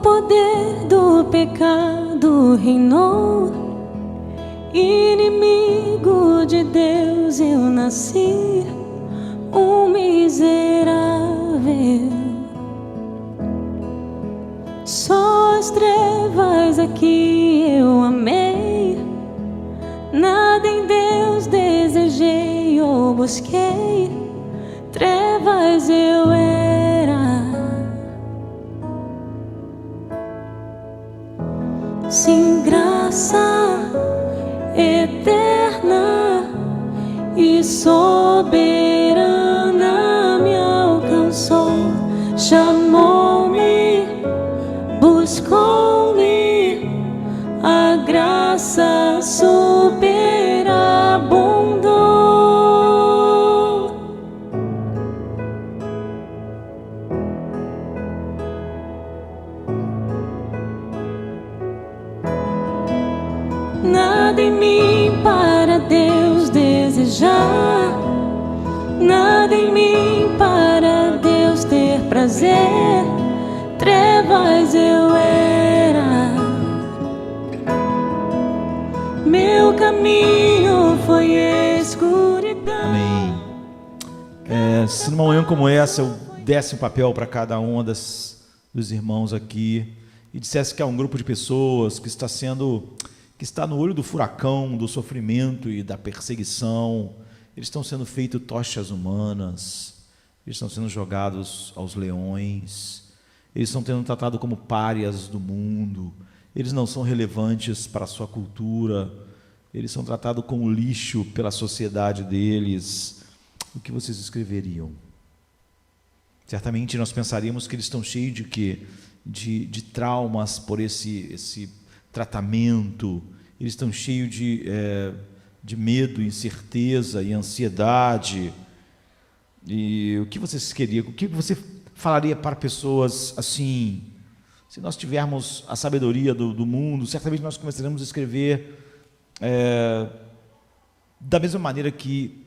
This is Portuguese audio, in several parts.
poder do pecado reinou, inimigo de Deus eu nasci, um miserável. Só as trevas aqui eu amei, nada em Deus desejei ou busquei, trevas eu era. Sim, graça eterna e soberana me alcançou, chamou-me, buscou-me, a graça superabundou. Nada em mim para Deus desejar, nada em mim para Deus ter prazer, trevas eu era. Meu caminho foi escuridão. Amém. Se numa manhã como essa eu desse um papel para cada um dos irmãos aqui e dissesse que há um grupo de pessoas que está no olho do furacão, do sofrimento e da perseguição, eles estão sendo feitos tochas humanas, eles estão sendo jogados aos leões, eles estão sendo tratados como párias do mundo, eles não são relevantes para a sua cultura, eles são tratados como lixo pela sociedade deles. O que vocês escreveriam? Certamente nós pensaríamos que eles estão cheios de quê? De traumas por esse tratamento, eles estão cheios de medo, incerteza e ansiedade. E o que vocês queriam? O que você falaria para pessoas assim? Se nós tivermos a sabedoria do mundo, certamente nós começaremos a escrever da mesma maneira que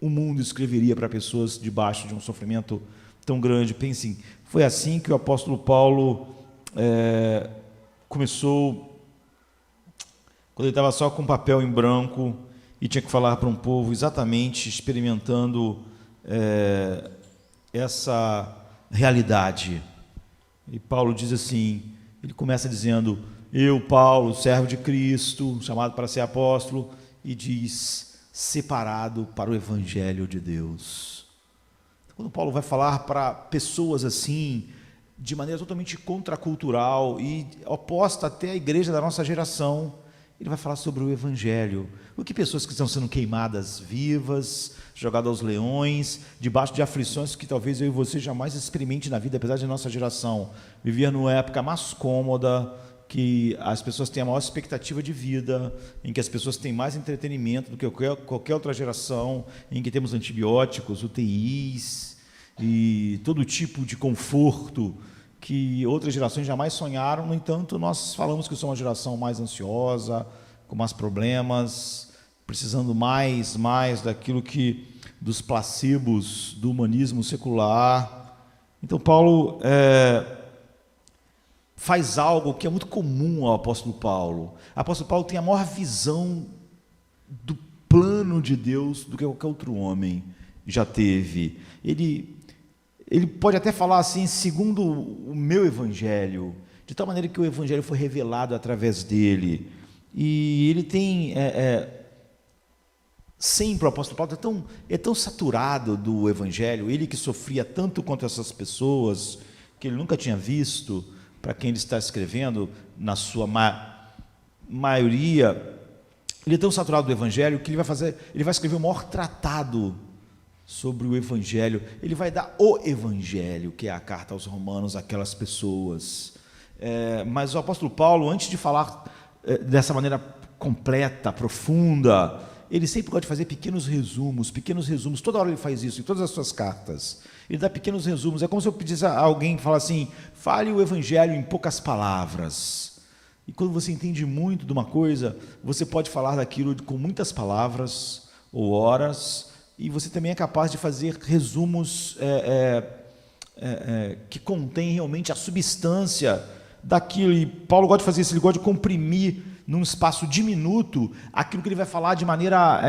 o mundo escreveria para pessoas debaixo de um sofrimento tão grande. Pensem, foi assim que o apóstolo Paulo começou, quando ele estava só com papel em branco e tinha que falar para um povo exatamente experimentando essa realidade. E Paulo diz assim, ele começa dizendo: eu, Paulo, servo de Cristo, chamado para ser apóstolo, e diz: separado para o Evangelho de Deus. Quando Paulo vai falar para pessoas assim, de maneira totalmente contracultural e oposta até à igreja da nossa geração, ele vai falar sobre o Evangelho. O que pessoas que estão sendo queimadas vivas, jogadas aos leões, debaixo de aflições que talvez eu e você jamais experimente na vida, apesar de nossa geração viver numa época mais cômoda, que as pessoas têm a maior expectativa de vida, em que as pessoas têm mais entretenimento do que qualquer outra geração, em que temos antibióticos, UTIs e todo tipo de conforto que outras gerações jamais sonharam. No entanto, nós falamos que somos uma geração mais ansiosa, com mais problemas, precisando mais daquilo que dos placebos do humanismo secular. Então Paulo faz algo que é muito comum ao apóstolo Paulo. O apóstolo Paulo tem a maior visão do plano de Deus do que qualquer outro homem já teve. Ele pode até falar assim, segundo o meu evangelho, de tal maneira que o evangelho foi revelado através dele. E ele tem sempre o apóstolo Paulo é tão saturado do evangelho, ele que sofria tanto quanto essas pessoas, que ele nunca tinha visto, para quem ele está escrevendo, na sua maioria, ele é tão saturado do evangelho que ele vai escrever o maior tratado sobre o evangelho. Ele vai dar o evangelho, que é a carta aos romanos, àquelas pessoas. Mas o apóstolo Paulo, antes de falar dessa maneira completa, profunda, ele sempre gosta de fazer pequenos resumos, toda hora ele faz isso, em todas as suas cartas. Ele dá pequenos resumos, é como se eu pedisse a alguém que fala assim, fale o evangelho em poucas palavras. E quando você entende muito de uma coisa, você pode falar daquilo com muitas palavras ou horas, e você também é capaz de fazer resumos que contêm realmente a substância daquilo, e Paulo gosta de fazer isso, ele gosta de comprimir num espaço diminuto aquilo que ele vai falar de maneira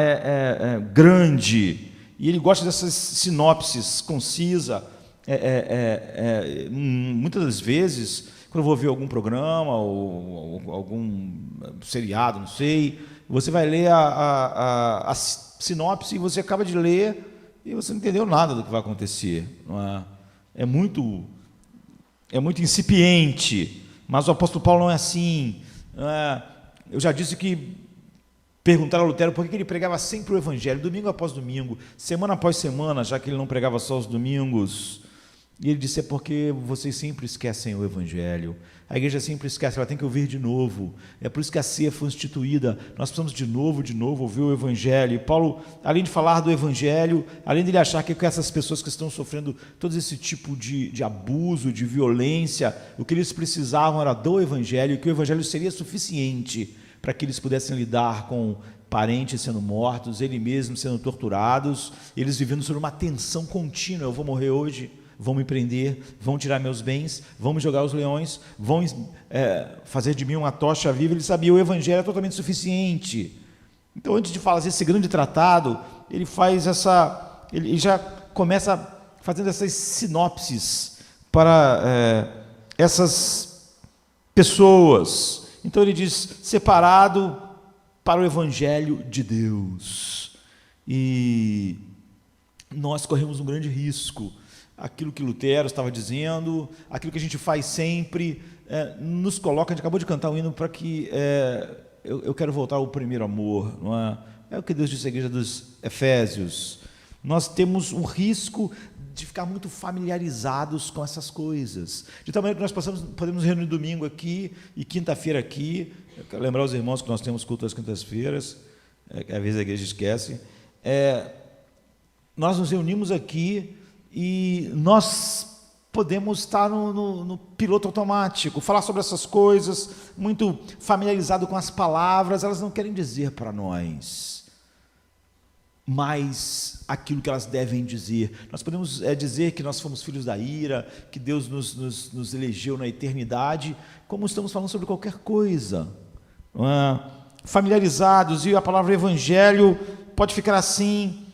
grande, e ele gosta dessas sinopses concisa. Muitas das vezes, quando eu vou ver algum programa ou algum seriado, não sei, você vai ler a sinopse e você acaba de ler e você não entendeu nada do que vai acontecer. Não é? É muito incipiente, mas o apóstolo Paulo não é assim. Não é? Eu já disse que perguntaram a Lutero por que ele pregava sempre o evangelho, domingo após domingo, semana após semana, já que ele não pregava só os domingos. E ele disse: é porque vocês sempre esquecem o evangelho. A igreja sempre esquece, ela tem que ouvir de novo. É por isso que a ceia foi instituída. Nós precisamos de novo ouvir o evangelho. E Paulo, além de falar do evangelho, além de ele achar que essas pessoas que estão sofrendo todo esse tipo de abuso, de violência, o que eles precisavam era do evangelho, e que o evangelho seria suficiente para que eles pudessem lidar com parentes sendo mortos, eles mesmos sendo torturados, eles vivendo sob uma tensão contínua. Eu vou morrer hoje, vão me prender, vão tirar meus bens, vão me jogar aos leões, vão fazer de mim uma tocha viva. Ele sabia, o evangelho é totalmente suficiente. Então, antes de fazer esse grande tratado, ele já começa fazendo essas sinopses para essas pessoas. Então ele diz: separado para o evangelho de Deus. E nós corremos um grande risco. Aquilo que Lutero estava dizendo, aquilo que a gente faz sempre, nos coloca. A gente acabou de cantar um hino para que eu quero voltar ao primeiro amor, não é? É o que Deus disse à igreja dos Efésios. Nós temos um risco de ficar muito familiarizados com essas coisas, de tal maneira que nós podemos reunir domingo aqui e quinta-feira aqui. Eu quero lembrar os irmãos que nós temos culto às quintas-feiras, às vezes a igreja esquece. Nós nos reunimos aqui e nós podemos estar no piloto automático, falar sobre essas coisas, muito familiarizado com as palavras. Elas não querem dizer para nós mas aquilo que elas devem dizer. Nós podemos dizer que nós fomos filhos da ira, que Deus nos elegeu na eternidade, como estamos falando sobre qualquer coisa, não é? Familiarizados, e a palavra evangelho pode ficar assim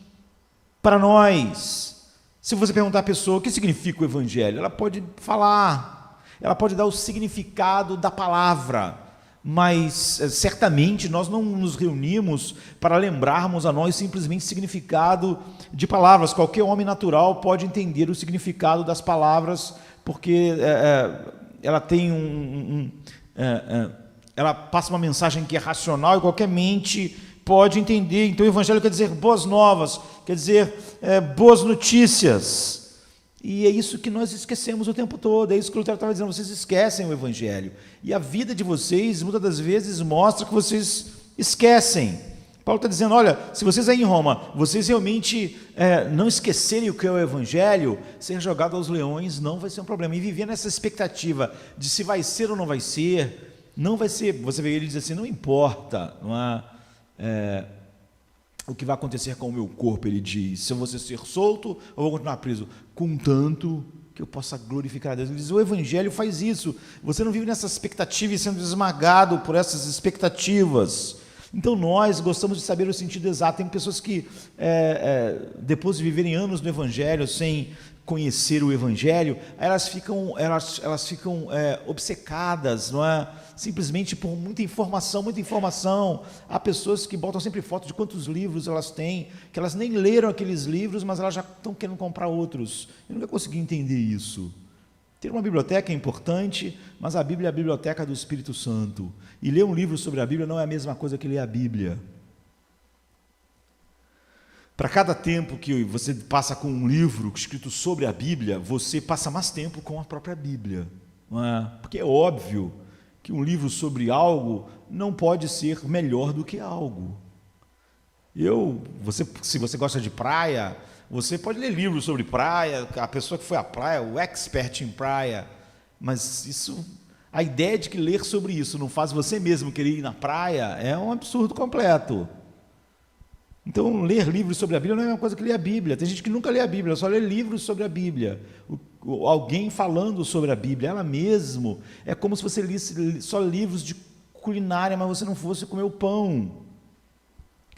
para nós. Se você perguntar à pessoa o que significa o evangelho, ela pode falar, ela pode dar o significado da palavra, mas certamente nós não nos reunimos para lembrarmos a nós simplesmente significado de palavras. Qualquer homem natural pode entender o significado das palavras, porque ela tem ela passa uma mensagem que é racional e qualquer mente pode entender. Então o evangelho quer dizer boas novas, quer dizer boas notícias. E é isso que nós esquecemos o tempo todo. É isso que o Lutero estava dizendo: vocês esquecem o evangelho, e a vida de vocês muitas das vezes mostra que vocês esquecem. Paulo está dizendo: olha, se vocês aí em Roma, vocês realmente não esquecerem o que é o evangelho, ser jogado aos leões não vai ser um problema. E viver nessa expectativa de se vai ser ou não vai ser, não vai ser. Você vê ele diz assim: não importa, não é, o que vai acontecer com o meu corpo, ele diz, se eu vou ser solto ou vou continuar preso, contanto que eu possa glorificar a Deus. Ele diz: o evangelho faz isso. Você não vive nessa expectativa e sendo esmagado por essas expectativas. Então nós gostamos de saber o sentido exato. Tem pessoas que depois de viverem anos no evangelho sem conhecer o evangelho, elas ficam obcecadas, não é? Simplesmente por muita informação. Há pessoas que botam sempre foto de quantos livros elas têm, que elas nem leram aqueles livros, mas elas já estão querendo comprar outros. Eu nunca consegui entender isso. Ter uma biblioteca é importante, mas a Bíblia é a biblioteca do Espírito Santo. E ler um livro sobre a Bíblia não é a mesma coisa que ler a Bíblia. Para cada tempo que você passa com um livro escrito sobre a Bíblia, você passa mais tempo com a própria Bíblia. Não é? Porque é óbvio que um livro sobre algo não pode ser melhor do que algo. Se você gosta de praia, você pode ler livros sobre praia, a pessoa que foi à praia, o expert em praia, mas a ideia de que ler sobre isso não faz você mesmo querer ir na praia é um absurdo completo. Então, ler livros sobre a Bíblia não é uma coisa que ler a Bíblia. Tem gente que nunca lê a Bíblia, só lê livros sobre a Bíblia. alguém falando sobre a Bíblia, ela mesmo. É como se você lisse só livros de culinária, mas você não fosse comer o pão,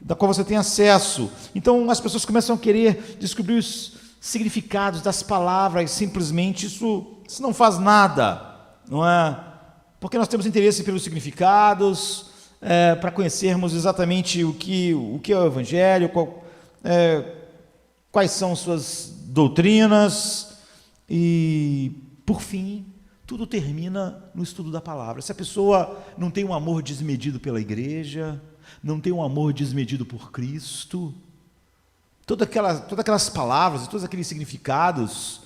da qual você tem acesso. Então as pessoas começam a querer descobrir os significados das palavras, simplesmente isso não faz nada, não é? Porque nós temos interesse pelos significados, para conhecermos exatamente o que é o Evangelho, quais são suas doutrinas, e, por fim, tudo termina no estudo da palavra. Se a pessoa não tem um amor desmedido pela igreja, não tem um amor desmedido por Cristo, todas aquelas palavras e todos aqueles significados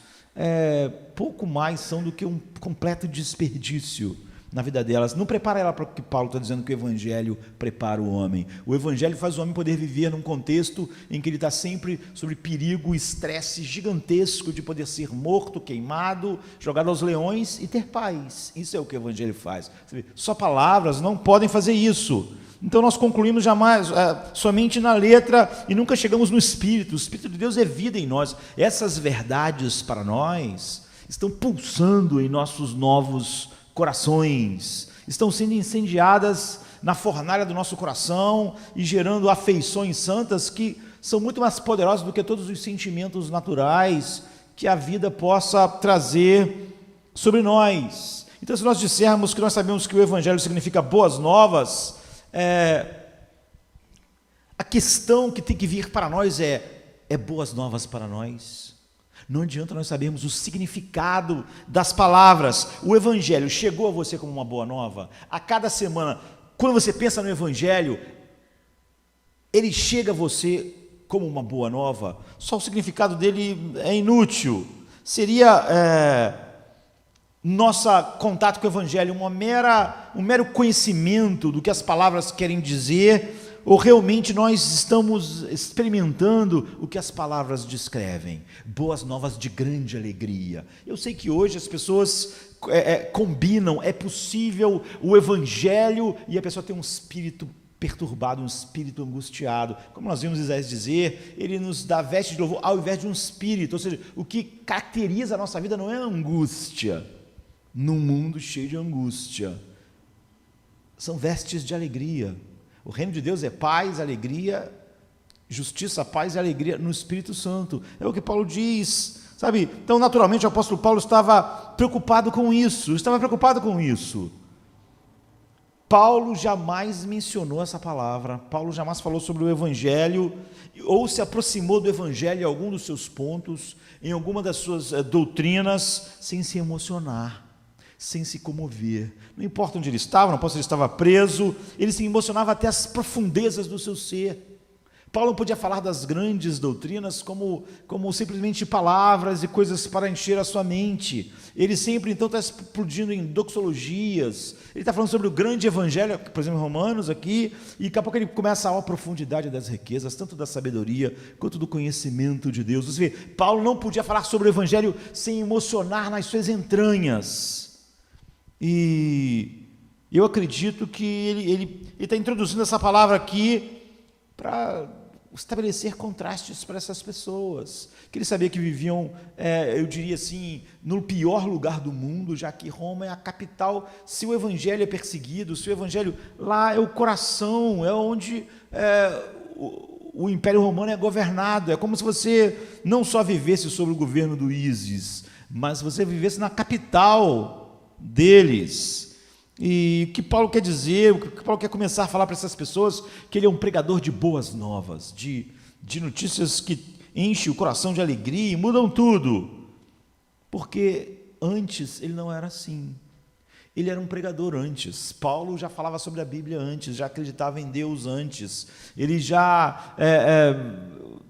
pouco mais são do que um completo desperdício na vida delas. Não prepara ela para o que Paulo está dizendo que o Evangelho prepara o homem. O Evangelho faz o homem poder viver num contexto em que ele está sempre sobre perigo, estresse gigantesco de poder ser morto, queimado, jogado aos leões e ter paz. Isso é o que o Evangelho faz. Só palavras não podem fazer isso. Então nós concluímos jamais somente na letra e nunca chegamos no Espírito. O Espírito de Deus é vida em nós. Essas verdades para nós estão pulsando em nossos novos corações, estão sendo incendiadas na fornalha do nosso coração e gerando afeições santas que são muito mais poderosas do que todos os sentimentos naturais que a vida possa trazer sobre nós. Então, se nós dissermos que nós sabemos que o Evangelho significa boas novas, a questão que tem que vir para nós é boas novas para nós. Não adianta nós sabermos o significado das palavras. O Evangelho chegou a você como uma boa nova? A cada semana, quando você pensa no Evangelho, ele chega a você como uma boa nova? Só o significado dele é inútil. Seria nosso contato com o Evangelho um mero conhecimento do que as palavras querem dizer, ou realmente nós estamos experimentando o que as palavras descrevem? Boas novas de grande alegria. Eu sei que hoje as pessoas combinam, é possível o Evangelho e a pessoa ter um espírito perturbado, um espírito angustiado. Como nós vimos Isaías dizer, ele nos dá veste de louvor ao invés de um espírito, ou seja, o que caracteriza a nossa vida não é a angústia, num mundo cheio de angústia. São vestes de alegria. O reino de Deus é paz, alegria, justiça, paz e alegria no Espírito Santo. É o que Paulo diz, sabe? Então, naturalmente, o apóstolo Paulo estava preocupado com isso. Paulo jamais mencionou essa palavra. Paulo jamais falou sobre o Evangelho ou se aproximou do Evangelho em algum dos seus pontos, em alguma das suas doutrinas, sem se emocionar, sem se comover. Não importa onde ele estava, não importa se ele estava preso, ele se emocionava até as profundezas do seu ser. Paulo não podia falar das grandes doutrinas como simplesmente palavras e coisas para encher a sua mente. Ele sempre, então, está explodindo em doxologias. Ele está falando sobre o grande evangelho, por exemplo, em Romanos aqui, e daqui a pouco ele começa a falar a profundidade das riquezas, tanto da sabedoria quanto do conhecimento de Deus. Você vê, Paulo não podia falar sobre o evangelho sem emocionar nas suas entranhas. E eu acredito que ele está introduzindo essa palavra aqui para estabelecer contrastes para essas pessoas, que ele sabia que viviam, eu diria assim, no pior lugar do mundo, já que Roma é a capital. Se o evangelho é perseguido, se o evangelho lá é o coração, é onde o Império Romano é governado, é como se você não só vivesse sob o governo do ISIS, mas você vivesse na capital deles. E o que Paulo quer dizer, o que Paulo quer começar a falar para essas pessoas, que ele é um pregador de boas novas, de notícias que enchem o coração de alegria e mudam tudo, porque antes ele não era assim. Ele era um pregador antes. Paulo já falava sobre a Bíblia antes, já acreditava em Deus antes, ele já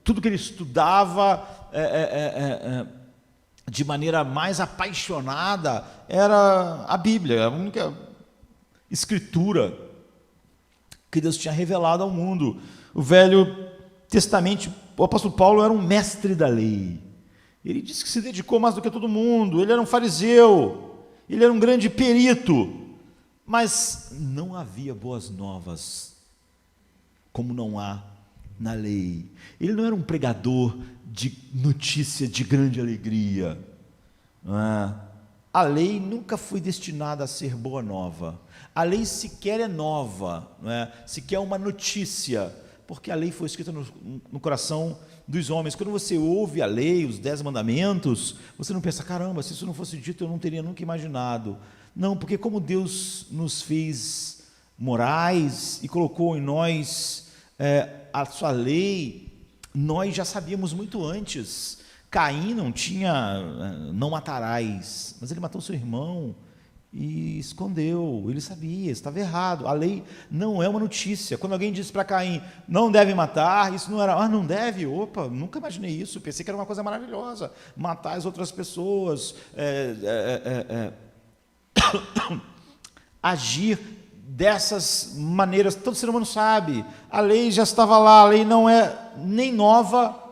tudo que ele estudava de maneira mais apaixonada era a Bíblia, a única escritura que Deus tinha revelado ao mundo. O Velho Testamento, o apóstolo Paulo era um mestre da lei. Ele disse que se dedicou mais do que todo mundo, ele era um fariseu, ele era um grande perito, mas não havia boas novas, como não há na lei. Ele não era um pregador de notícia de grande alegria. não é? A lei nunca foi destinada a ser boa nova. A lei sequer é nova, não é? Sequer é uma notícia, porque a lei foi escrita no coração dos homens. Quando você ouve a lei, os 10 mandamentos, você não pensa, caramba, se isso não fosse dito eu não teria nunca imaginado. Não, porque como Deus nos fez morais e colocou em nós a sua lei, nós já sabíamos muito antes. Caim não tinha, não matarás, mas ele matou seu irmão e escondeu, ele sabia, estava errado. A lei não é uma notícia. Quando alguém disse para Caim, não deve matar, isso não era, não deve, opa, nunca imaginei isso, pensei que era uma coisa maravilhosa, matar as outras pessoas, agir dessas maneiras, todo ser humano sabe, a lei já estava lá, a lei não é nem nova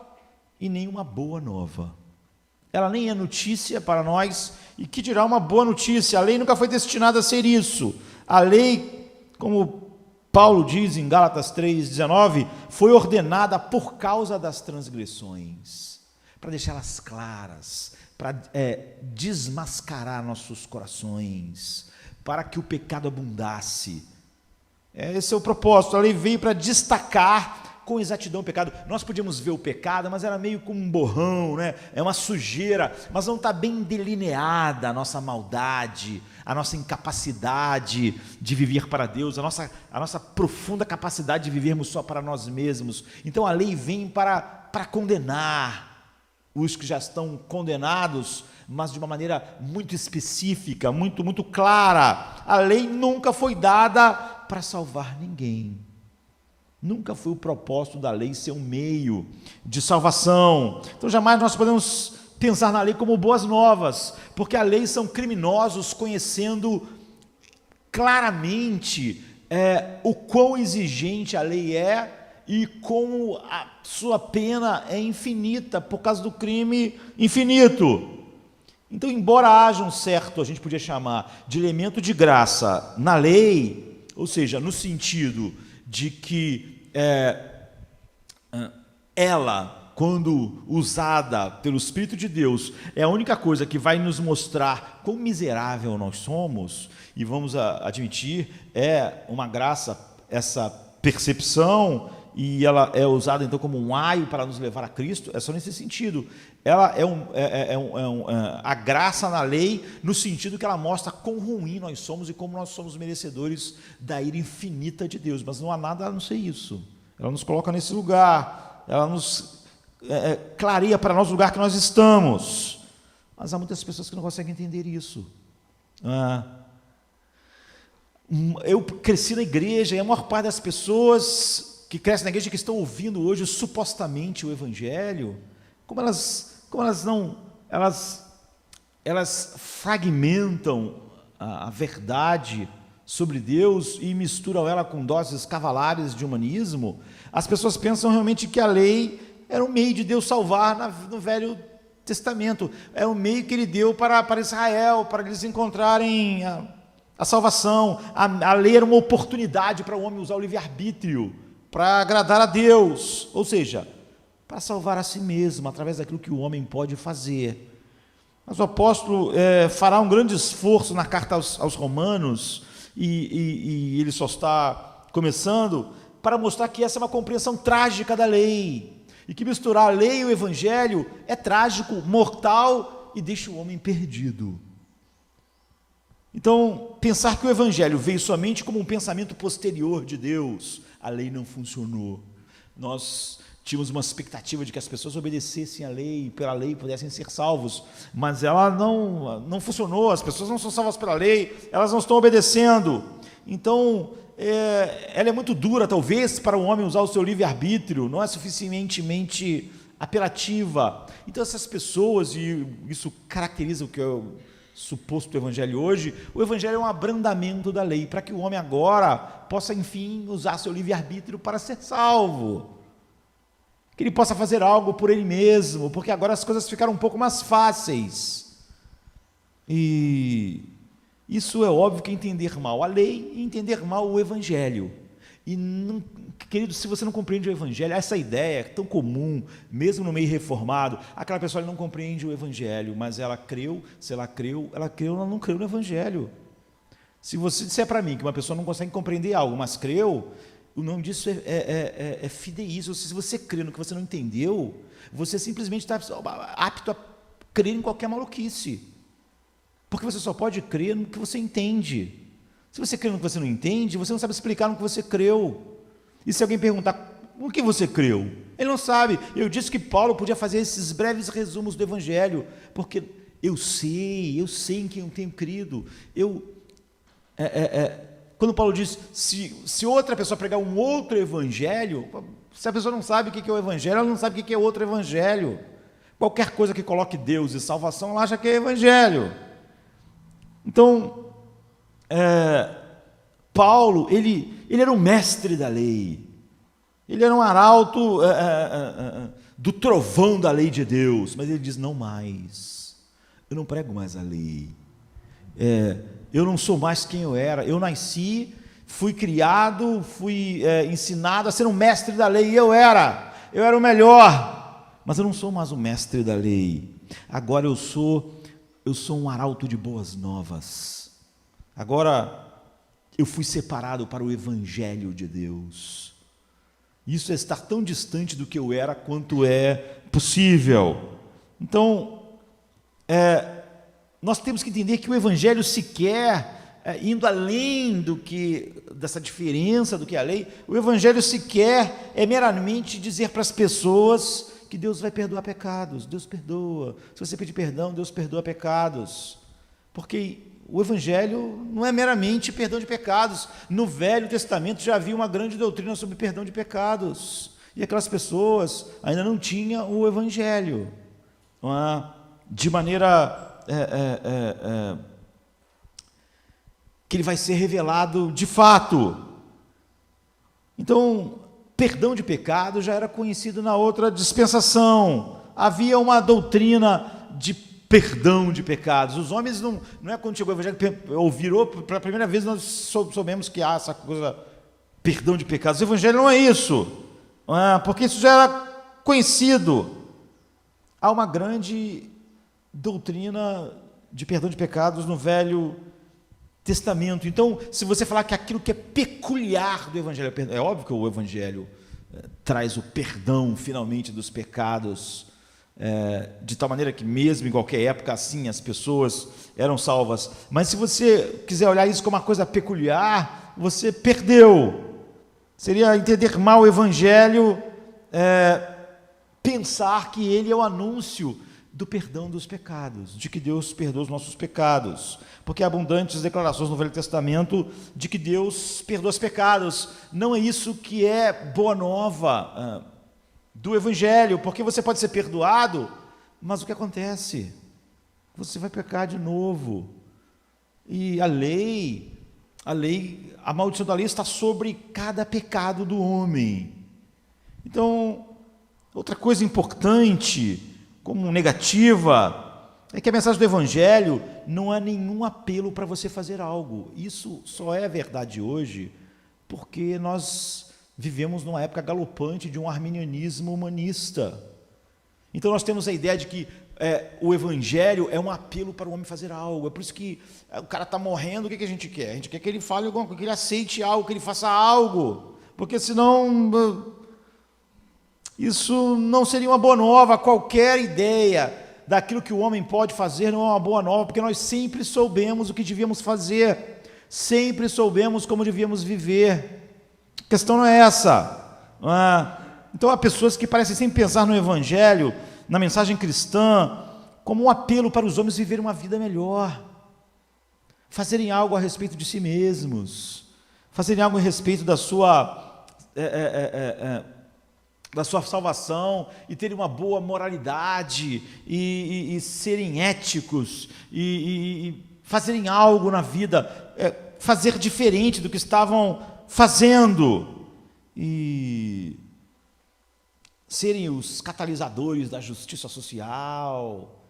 e nem uma boa nova. Ela nem é notícia para nós, e que dirá uma boa notícia? A lei nunca foi destinada a ser isso. A lei, como Paulo diz em Gálatas 3,19, foi ordenada por causa das transgressões, para deixá-las claras, para desmascarar nossos corações, para que o pecado abundasse. Esse é o propósito. A lei veio para destacar com exatidão o pecado. Nós podíamos ver o pecado, mas era meio como um borrão, né? É uma sujeira, mas não está bem delineada a nossa maldade, a nossa incapacidade de viver para Deus, a nossa profunda capacidade de vivermos só para nós mesmos. Então a lei vem para condenar os que já estão condenados, mas de uma maneira muito específica, muito clara. A lei nunca foi dada para salvar ninguém. Nunca foi o propósito da lei ser um meio de salvação. Então jamais nós podemos pensar na lei como boas novas, porque a lei são criminosos conhecendo claramente o quão exigente a lei é e como a sua pena é infinita por causa do crime infinito. Então, embora haja um certo, a gente podia chamar de elemento de graça na lei, ou seja, no sentido de que ela, quando usada pelo Espírito de Deus, é a única coisa que vai nos mostrar quão miserável nós somos, e vamos admitir, é uma graça essa percepção, e ela é usada então como um aio para nos levar a Cristo, é só nesse sentido. Ela a graça na lei, no sentido que ela mostra quão ruim nós somos e como nós somos merecedores da ira infinita de Deus, mas não há nada a não ser isso. Ela nos coloca nesse lugar, ela nos clareia para nós o lugar que nós estamos, mas há muitas pessoas que não conseguem entender isso. Eu cresci na igreja, e a maior parte das pessoas que crescem na igreja, que estão ouvindo hoje supostamente o Evangelho, como elas fragmentam a verdade sobre Deus e misturam ela com doses cavalares de humanismo. As pessoas pensam realmente que a lei era um meio de Deus salvar no Velho Testamento, é um meio que ele deu para Israel, para eles encontrarem a salvação. A lei era uma oportunidade para o homem usar o livre-arbítrio para agradar a Deus, ou seja, para salvar a si mesmo, através daquilo que o homem pode fazer. Mas o apóstolo fará um grande esforço na carta aos Romanos, e ele só está começando, para mostrar que essa é uma compreensão trágica da lei, e que misturar a lei e o Evangelho é trágico, mortal, e deixa o homem perdido. Então, pensar que o Evangelho veio somente como um pensamento posterior de Deus, a lei não funcionou. Nós tínhamos uma expectativa de que as pessoas obedecessem a lei, pela lei pudessem ser salvos, mas ela não funcionou, as pessoas não são salvas pela lei, elas não estão obedecendo. Então, ela é muito dura, talvez, para o homem usar o seu livre-arbítrio, não é suficientemente apelativa. Então, essas pessoas, e isso caracteriza o que é o suposto evangelho hoje, o evangelho é um abrandamento da lei, para que o homem agora possa, enfim, usar seu livre-arbítrio para ser salvo, que ele possa fazer algo por ele mesmo, porque agora as coisas ficaram um pouco mais fáceis. E isso é óbvio que é entender mal a lei e entender mal o evangelho, e não querido, se você não compreende o Evangelho, essa ideia é tão comum, mesmo no meio reformado, aquela pessoa não compreende o Evangelho, mas ela creu, se ela creu, ela não creu no Evangelho. Se você disser para mim que uma pessoa não consegue compreender algo, mas creu, o nome disso é fideísmo. Se você crê no que você não entendeu, você simplesmente está apto a crer em qualquer maluquice, porque você só pode crer no que você entende. Se você crê no que você não entende, você não sabe explicar no que você creu. E se alguém perguntar, o que você creu? Ele não sabe. Eu disse que Paulo podia fazer esses breves resumos do Evangelho, porque eu sei em quem eu tenho crido. Quando Paulo diz, se outra pessoa pregar um outro Evangelho, se a pessoa não sabe o que é o Evangelho, ela não sabe o que é outro Evangelho. Qualquer coisa que coloque Deus e salvação, ela acha que é Evangelho. Então, Paulo, ele era um mestre da lei, ele era um arauto do trovão da lei de Deus, mas ele diz, não mais, eu não prego mais a lei, eu não sou mais quem eu era, eu nasci, fui criado, fui ensinado a ser um mestre da lei, e eu era o melhor, mas eu não sou mais o mestre da lei, agora eu sou um arauto de boas novas, agora eu fui separado para o Evangelho de Deus. Isso é estar tão distante do que eu era quanto é possível. Então, nós temos que entender que o Evangelho sequer, indo além dessa diferença do que a lei, o Evangelho sequer é meramente dizer para as pessoas que Deus vai perdoar pecados. Deus perdoa. Se você pedir perdão, Deus perdoa pecados. Porque o Evangelho não é meramente perdão de pecados. No Velho Testamento já havia uma grande doutrina sobre perdão de pecados. E aquelas pessoas ainda não tinham o Evangelho. De maneira que ele vai ser revelado de fato. Então, perdão de pecado já era conhecido na outra dispensação. Havia uma doutrina de perdão de pecados. Os homens não é quando chegou o Evangelho, ouviram pela primeira vez, nós soubemos que há essa coisa, perdão de pecados. O Evangelho não é isso, porque isso já era conhecido. Há uma grande doutrina de perdão de pecados no Velho Testamento. Então, se você falar que aquilo que é peculiar do Evangelho, é óbvio que o Evangelho traz o perdão, finalmente, dos pecados, de tal maneira que mesmo em qualquer época assim as pessoas eram salvas, mas se você quiser olhar isso como uma coisa peculiar, você perdeu. Seria entender mal o Evangelho, pensar que ele é o anúncio do perdão dos pecados, de que Deus perdoa os nossos pecados, porque há abundantes declarações no Velho Testamento de que Deus perdoa os pecados. Não é isso que é boa nova do Evangelho, porque você pode ser perdoado, mas o que acontece? Você vai pecar de novo. E a maldição da lei está sobre cada pecado do homem. Então, outra coisa importante, como negativa, é que a mensagem do Evangelho não há nenhum apelo para você fazer algo. Isso só é verdade hoje porque nós vivemos numa época galopante de um arminianismo humanista. Então nós temos a ideia de que o Evangelho é um apelo para o homem fazer algo. É por isso que o cara está morrendo, o que a gente quer? A gente quer que ele fale alguma coisa, que ele aceite algo, que ele faça algo, porque senão isso não seria uma boa nova. Qualquer ideia daquilo que o homem pode fazer não é uma boa nova, porque nós sempre soubemos o que devíamos fazer, sempre soubemos como devíamos viver. A questão não é essa. Então há pessoas que parecem sempre pensar no Evangelho, na mensagem cristã, como um apelo para os homens viverem uma vida melhor, fazerem algo a respeito de si mesmos, fazerem algo a respeito da sua salvação, e terem uma boa moralidade, e serem éticos, e fazerem algo na vida, fazer diferente do que estavam fazendo, e serem os catalisadores da justiça social.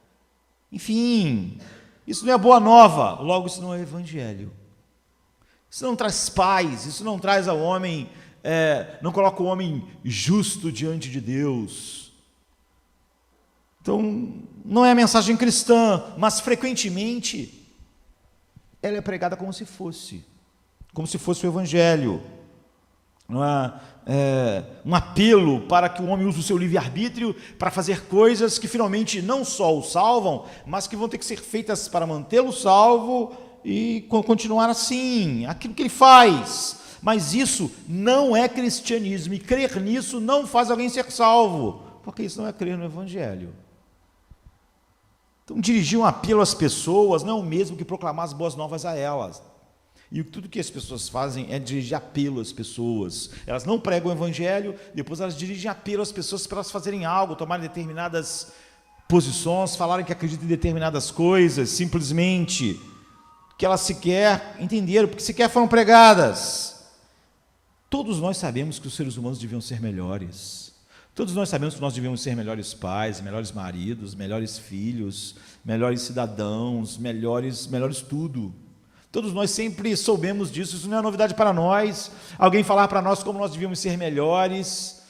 Enfim, isso não é boa nova, logo isso não é Evangelho. Isso não traz paz, isso não traz ao homem não coloca o homem justo diante de Deus. Então, não é a mensagem cristã, mas frequentemente ela é pregada como se fosse o Evangelho. Um apelo para que o homem use o seu livre-arbítrio para fazer coisas que finalmente não só o salvam, mas que vão ter que ser feitas para mantê-lo salvo e continuar assim, aquilo que ele faz. Mas isso não é cristianismo, e crer nisso não faz alguém ser salvo, porque isso não é crer no Evangelho. Então, dirigir um apelo às pessoas não é o mesmo que proclamar as boas novas a elas. E tudo que as pessoas fazem é dirigir apelo às pessoas. Elas não pregam o Evangelho, depois elas dirigem apelo às pessoas para elas fazerem algo, tomarem determinadas posições, falarem que acreditam em determinadas coisas, simplesmente que elas sequer entenderam, porque sequer foram pregadas. Todos nós sabemos que os seres humanos deviam ser melhores. Todos nós sabemos que nós devíamos ser melhores pais, melhores maridos, melhores filhos, melhores cidadãos, melhores tudo. Todos nós sempre soubemos disso, isso não é novidade para nós. Alguém falar para nós como nós devíamos ser melhores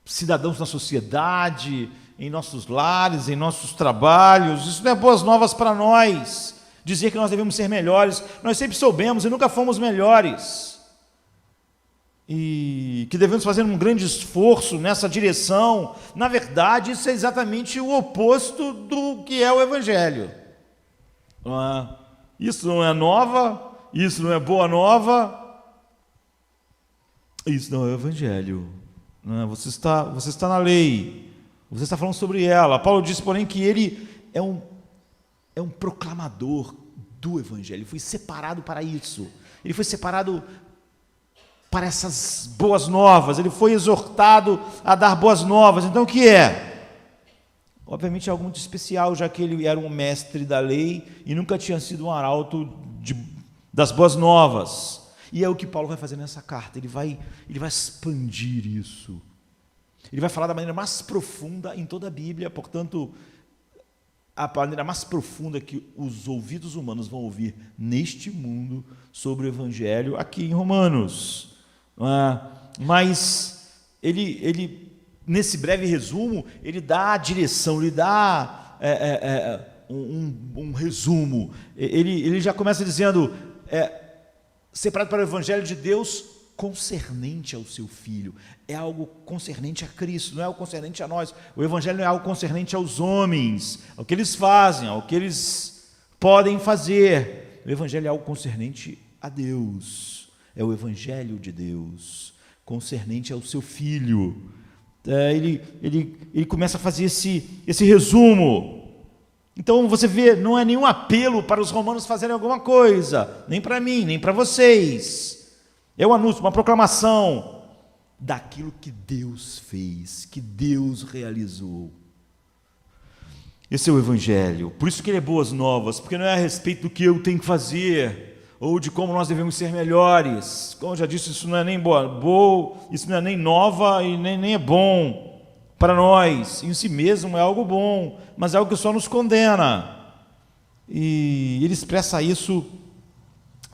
cidadãos na sociedade, em nossos lares, em nossos trabalhos. Isso não é boas novas para nós, dizer que nós devemos ser melhores. Nós sempre soubemos e nunca fomos melhores. E que devemos fazer um grande esforço nessa direção. Na verdade, isso é exatamente o oposto do que é o Evangelho. Isso não é nova, isso não é boa nova, isso não é o Evangelho. Você está na lei, você está falando sobre ela. Paulo diz, porém, que ele é um proclamador do Evangelho. Ele foi separado para isso. Ele foi separado para essas boas novas, ele foi exortado a dar boas novas. Então o que é? Obviamente é algo muito especial, já que ele era um mestre da lei e nunca tinha sido um arauto das boas novas. E é o que Paulo vai fazer nessa carta, ele vai expandir isso. Ele vai falar da maneira mais profunda em toda a Bíblia, portanto, a maneira mais profunda que os ouvidos humanos vão ouvir neste mundo sobre o Evangelho, aqui em Romanos. Mas ele nesse breve resumo, ele dá a direção, ele dá um resumo. Ele já começa dizendo, separado para o Evangelho de Deus, concernente ao seu Filho. É algo concernente a Cristo, não é algo concernente a nós. O Evangelho não é algo concernente aos homens, ao que eles fazem, ao que eles podem fazer. O Evangelho é algo concernente a Deus. É o Evangelho de Deus, concernente ao seu Filho. Ele começa a fazer esse resumo. Então você vê, não é nenhum apelo para os romanos fazerem alguma coisa, nem para mim, nem para vocês. É um anúncio, uma proclamação daquilo que Deus fez, que Deus realizou. Esse é o Evangelho. Por isso que ele é boas novas, porque não é a respeito do que eu tenho que fazer, ou de como nós devemos ser melhores. Como eu já disse, isso não é nem boa, isso não é nem nova e nem é bom para nós. Em si mesmo é algo bom, mas é algo que só nos condena. E ele expressa isso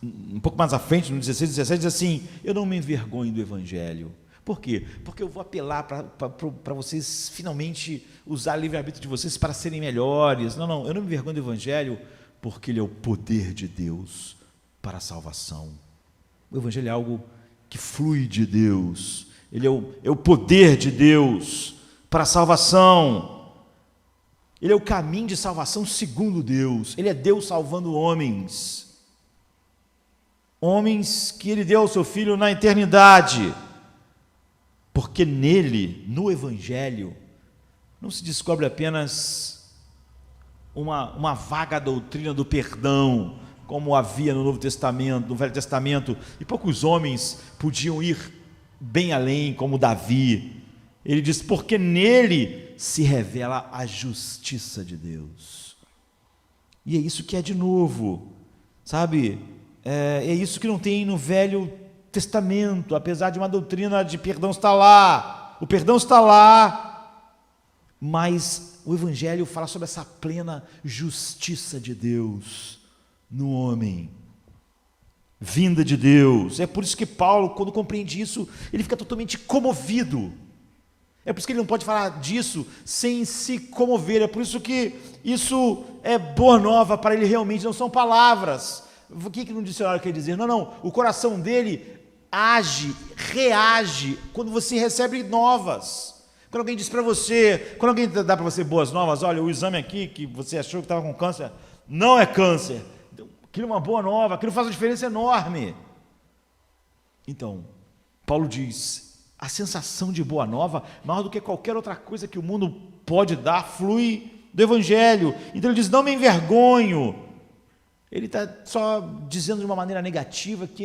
um pouco mais à frente, no 16, 17, diz assim: eu não me envergonho do Evangelho. Por quê? Porque eu vou apelar para vocês finalmente usar o livre-arbítrio de vocês para serem melhores. Não, eu não me envergonho do Evangelho, porque ele é o poder de Deus para a salvação. O Evangelho é algo que flui de Deus, ele é o poder de Deus para a salvação. Ele é o caminho de salvação segundo Deus, ele é Deus salvando homens que ele deu ao seu Filho na eternidade, porque nele, no Evangelho, não se descobre apenas uma vaga doutrina do perdão, como havia no Novo Testamento, no Velho Testamento, e poucos homens podiam ir bem além, como Davi. Ele diz, porque nele se revela a justiça de Deus. E é isso que é de novo, sabe? É isso que não tem no Velho Testamento, apesar de uma doutrina de perdão estar lá. O perdão está lá, mas o Evangelho fala sobre essa plena justiça de Deus no homem. vinda de Deus. É por isso que Paulo, quando compreende isso, ele fica totalmente comovido. É por isso que ele não pode falar disso sem se comover. É por isso que isso é boa nova para ele realmente, não são palavras. O que no dicionário quer dizer? Não, o coração dele age, reage quando você recebe novas. Quando alguém diz para você, quando alguém dá para você boas novas, olha, o exame aqui que você achou que estava com câncer, não é câncer. Aquilo é uma boa nova, aquilo faz uma diferença enorme. Então, Paulo diz, a sensação de boa nova, maior do que qualquer outra coisa que o mundo pode dar, flui do Evangelho. Então ele diz, não me envergonho. Ele está só dizendo de uma maneira negativa que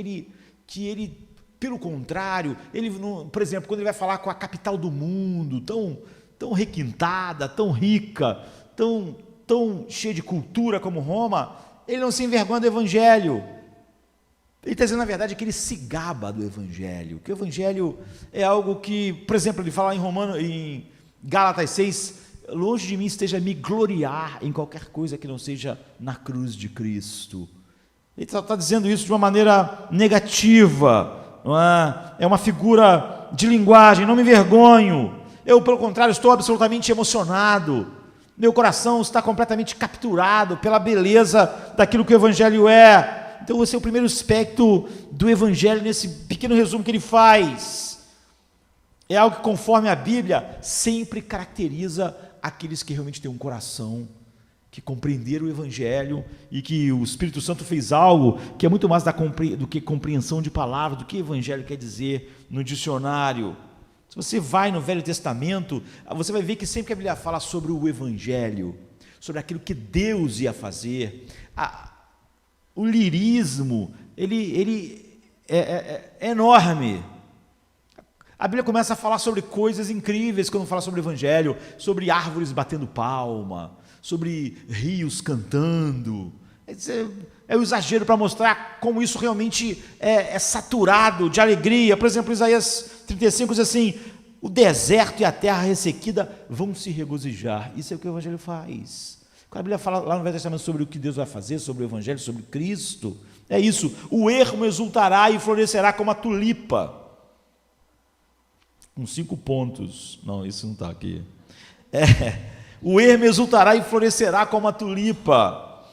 ele, pelo contrário, ele, por exemplo, quando ele vai falar com a capital do mundo, tão requintada, tão rica, tão cheia de cultura como Roma, ele não se envergonha do Evangelho. Ele está dizendo, na verdade, que ele se gaba do Evangelho, que o Evangelho é algo que, por exemplo, ele fala em Gálatas 6, longe de mim esteja me gloriar em qualquer coisa que não seja na cruz de Cristo. Ele está dizendo isso de uma maneira negativa, não é? É uma figura de linguagem, não me envergonho. Eu, pelo contrário, estou absolutamente emocionado. Meu coração está completamente capturado pela beleza daquilo que o Evangelho é. Então, esse é o primeiro aspecto do Evangelho, nesse pequeno resumo que ele faz. É algo que, conforme a Bíblia, sempre caracteriza aqueles que realmente têm um coração, que compreenderam o Evangelho e que o Espírito Santo fez algo que é muito mais do que compreensão de palavras, do que o Evangelho quer dizer no dicionário. Se você vai no Velho Testamento, você vai ver que sempre que a Bíblia fala sobre o Evangelho, sobre aquilo que Deus ia fazer, o lirismo, ele é enorme. A Bíblia começa a falar sobre coisas incríveis quando fala sobre o Evangelho, sobre árvores batendo palma, sobre rios cantando. É o exagero para mostrar como isso realmente é saturado de alegria. Por exemplo, Isaías 35 diz assim, o deserto e a terra ressequida vão se regozijar. Isso é o que o Evangelho faz. Quando a Bíblia fala lá no Velho Testamento sobre o que Deus vai fazer, sobre o Evangelho, sobre Cristo, é isso, o ermo exultará e florescerá como a tulipa. Com 5 pontos, não, isso não está aqui. O ermo exultará e florescerá como a tulipa,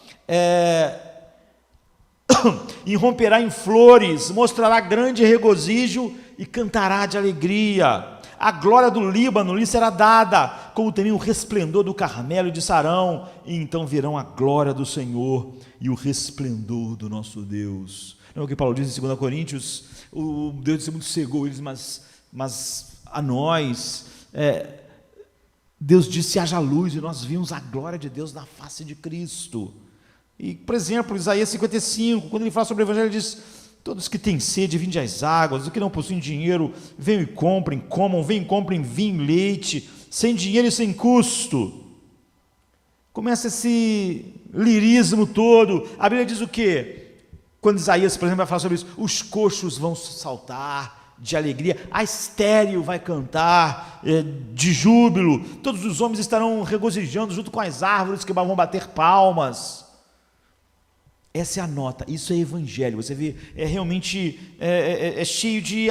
irromperá em flores, mostrará grande regozijo e cantará de alegria. A glória do Líbano lhe será dada, como também o resplendor do Carmelo e de Sarão, e então verão a glória do Senhor e o resplendor do nosso Deus. Não é o que Paulo diz em 2 Coríntios, o Deus disse muito cegou eles, mas a nós, Deus disse haja luz, e nós vimos a glória de Deus na face de Cristo. E, por exemplo, Isaías 55, quando ele fala sobre o Evangelho, ele diz, todos que têm sede, vinde às águas, os que não possuem dinheiro, venham e comprem, comam, venham e comprem vinho e leite, sem dinheiro e sem custo. Começa esse lirismo todo. A Bíblia diz o quê? Quando Isaías, por exemplo, vai falar sobre isso, os coxos vão saltar de alegria, a estéril vai cantar de júbilo, todos os homens estarão regozijando junto com as árvores que vão bater palmas. Essa é a nota, isso é Evangelho, você vê, realmente cheio de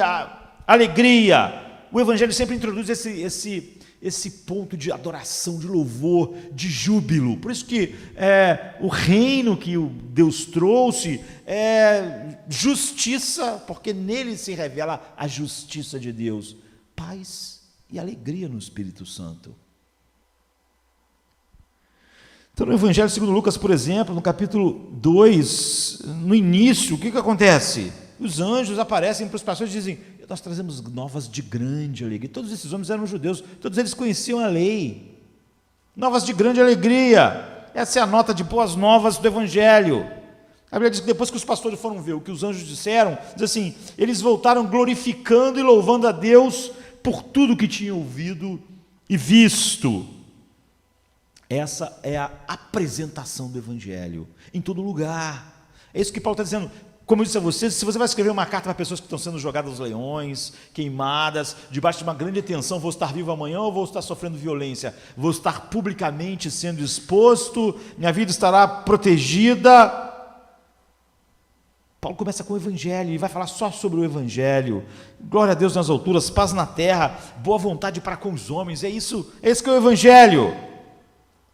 alegria. O Evangelho sempre introduz esse ponto de adoração, de louvor, de júbilo. Por isso que o reino que Deus trouxe é justiça, porque nele se revela a justiça de Deus, paz e alegria no Espírito Santo. Então, no Evangelho segundo Lucas, por exemplo, no capítulo 2, no início, o que acontece? Os anjos aparecem para os pastores e dizem, nós trazemos novas de grande alegria. Todos esses homens eram judeus, todos eles conheciam a lei. Novas de grande alegria. Essa é a nota de boas novas do Evangelho. A Bíblia diz que depois que os pastores foram ver o que os anjos disseram, diz assim, eles voltaram glorificando e louvando a Deus por tudo que tinham ouvido e visto. Essa é a apresentação do Evangelho, em todo lugar. É isso que Paulo está dizendo. Como eu disse a vocês, se você vai escrever uma carta para pessoas que estão sendo jogadas aos leões, queimadas, debaixo de uma grande tensão, vou estar vivo amanhã ou vou estar sofrendo violência? Vou estar publicamente sendo exposto, minha vida estará protegida. Paulo começa com o Evangelho, ele vai falar só sobre o Evangelho. Glória a Deus nas alturas, paz na terra, boa vontade para com os homens, é isso que é o Evangelho.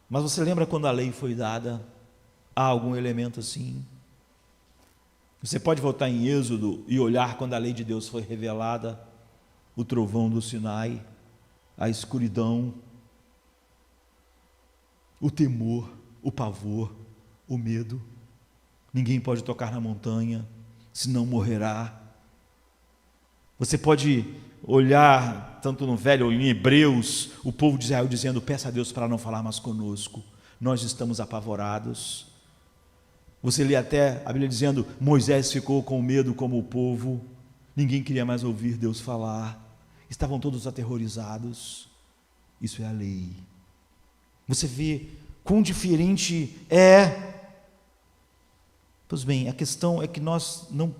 Mas você lembra quando a lei foi dada? Há algum elemento assim? Você pode voltar em Êxodo e olhar quando a lei de Deus foi revelada, o trovão do Sinai, a escuridão, o temor, o pavor, o medo. Ninguém pode tocar na montanha, senão morrerá. Você pode olhar, tanto no Velho ou em Hebreus, o povo de Israel dizendo: peça a Deus para não falar mais conosco, nós estamos apavorados. Você lê até a Bíblia dizendo: Moisés ficou com medo como o povo, ninguém queria mais ouvir Deus falar, estavam todos aterrorizados. Isso é a lei. Você vê quão diferente é. Pois bem, a questão é que nós não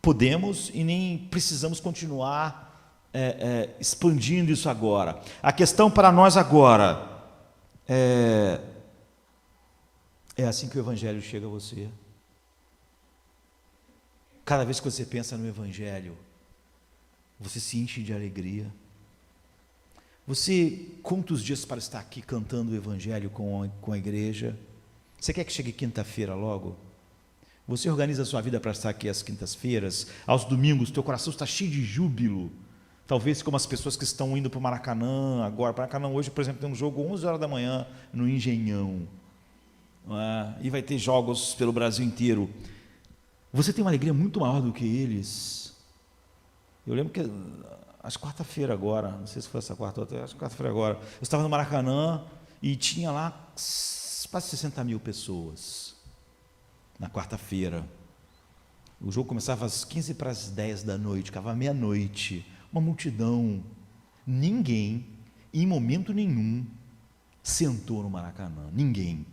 podemos e nem precisamos continuar expandindo isso agora. A questão para nós agora é assim que o Evangelho chega a você. Cada vez que você pensa no Evangelho, você se enche de alegria. Você conta os dias para estar aqui cantando o Evangelho com a igreja? Você quer que chegue quinta-feira logo? Você organiza a sua vida para estar aqui às quintas-feiras, aos domingos, teu coração está cheio de júbilo. Talvez como as pessoas que estão indo para o Maracanã agora. Maracanã hoje, por exemplo, tem um jogo 11 horas da manhã no Engenhão. E vai ter jogos pelo Brasil inteiro. Você tem uma alegria muito maior do que eles. Eu lembro que às quarta-feira agora, não sei se foi essa quarta ou outra, acho que quarta-feira agora, eu estava no Maracanã e tinha lá quase 60 mil pessoas. Na quarta-feira, o jogo começava às 15 para as 10 da noite, acabava meia-noite, uma multidão. Ninguém, em momento nenhum, sentou no Maracanã, ninguém.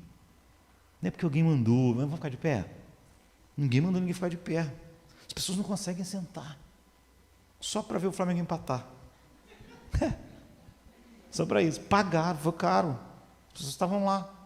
Não é porque alguém mandou, mas vamos ficar de pé? Ninguém mandou ninguém ficar de pé. As pessoas não conseguem sentar, só para ver o Flamengo empatar. Só para isso, pagaram, foi caro, as pessoas estavam lá.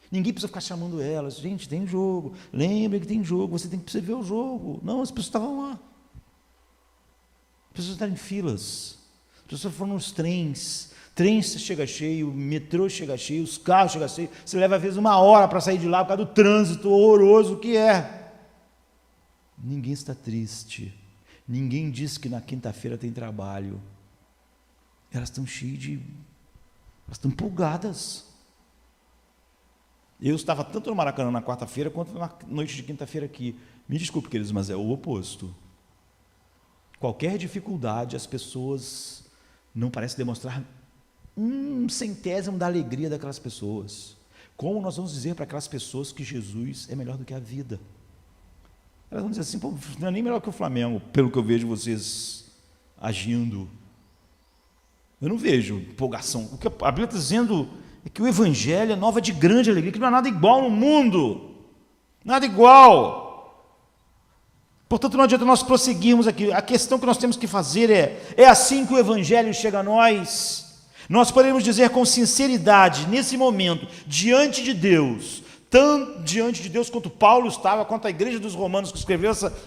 Ninguém precisa ficar chamando elas. Gente, tem jogo. Lembre que tem jogo. Você tem que ver o jogo. Não, as pessoas estavam lá. As pessoas estavam em filas. As pessoas foram nos trens. Trens chega cheio, metrô chega cheio, os carros chegam cheios. Você leva às vezes 1 hora para sair de lá por causa do trânsito horroroso que é. Ninguém está triste. Ninguém diz que na quinta-feira tem trabalho. Elas estão cheias de... Elas estão empolgadas. Eu estava tanto no Maracanã na quarta-feira quanto na noite de quinta-feira aqui. Me desculpe, queridos, mas é o oposto. Qualquer dificuldade, as pessoas não parecem demonstrar 1/100º da alegria daquelas pessoas. Como nós vamos dizer para aquelas pessoas que Jesus é melhor do que a vida? Elas vão dizer assim: pô, não é nem melhor que o Flamengo, pelo que eu vejo vocês agindo. Eu não vejo empolgação. O que a Bíblia está dizendo é que o Evangelho é nova de grande alegria, que não há nada igual no mundo, nada igual. Portanto, não adianta nós prosseguirmos aqui. A questão que nós temos que fazer é assim que o Evangelho chega a nós. Nós podemos dizer com sinceridade, nesse momento, diante de Deus, tanto diante de Deus quanto Paulo estava, quanto a igreja dos romanos que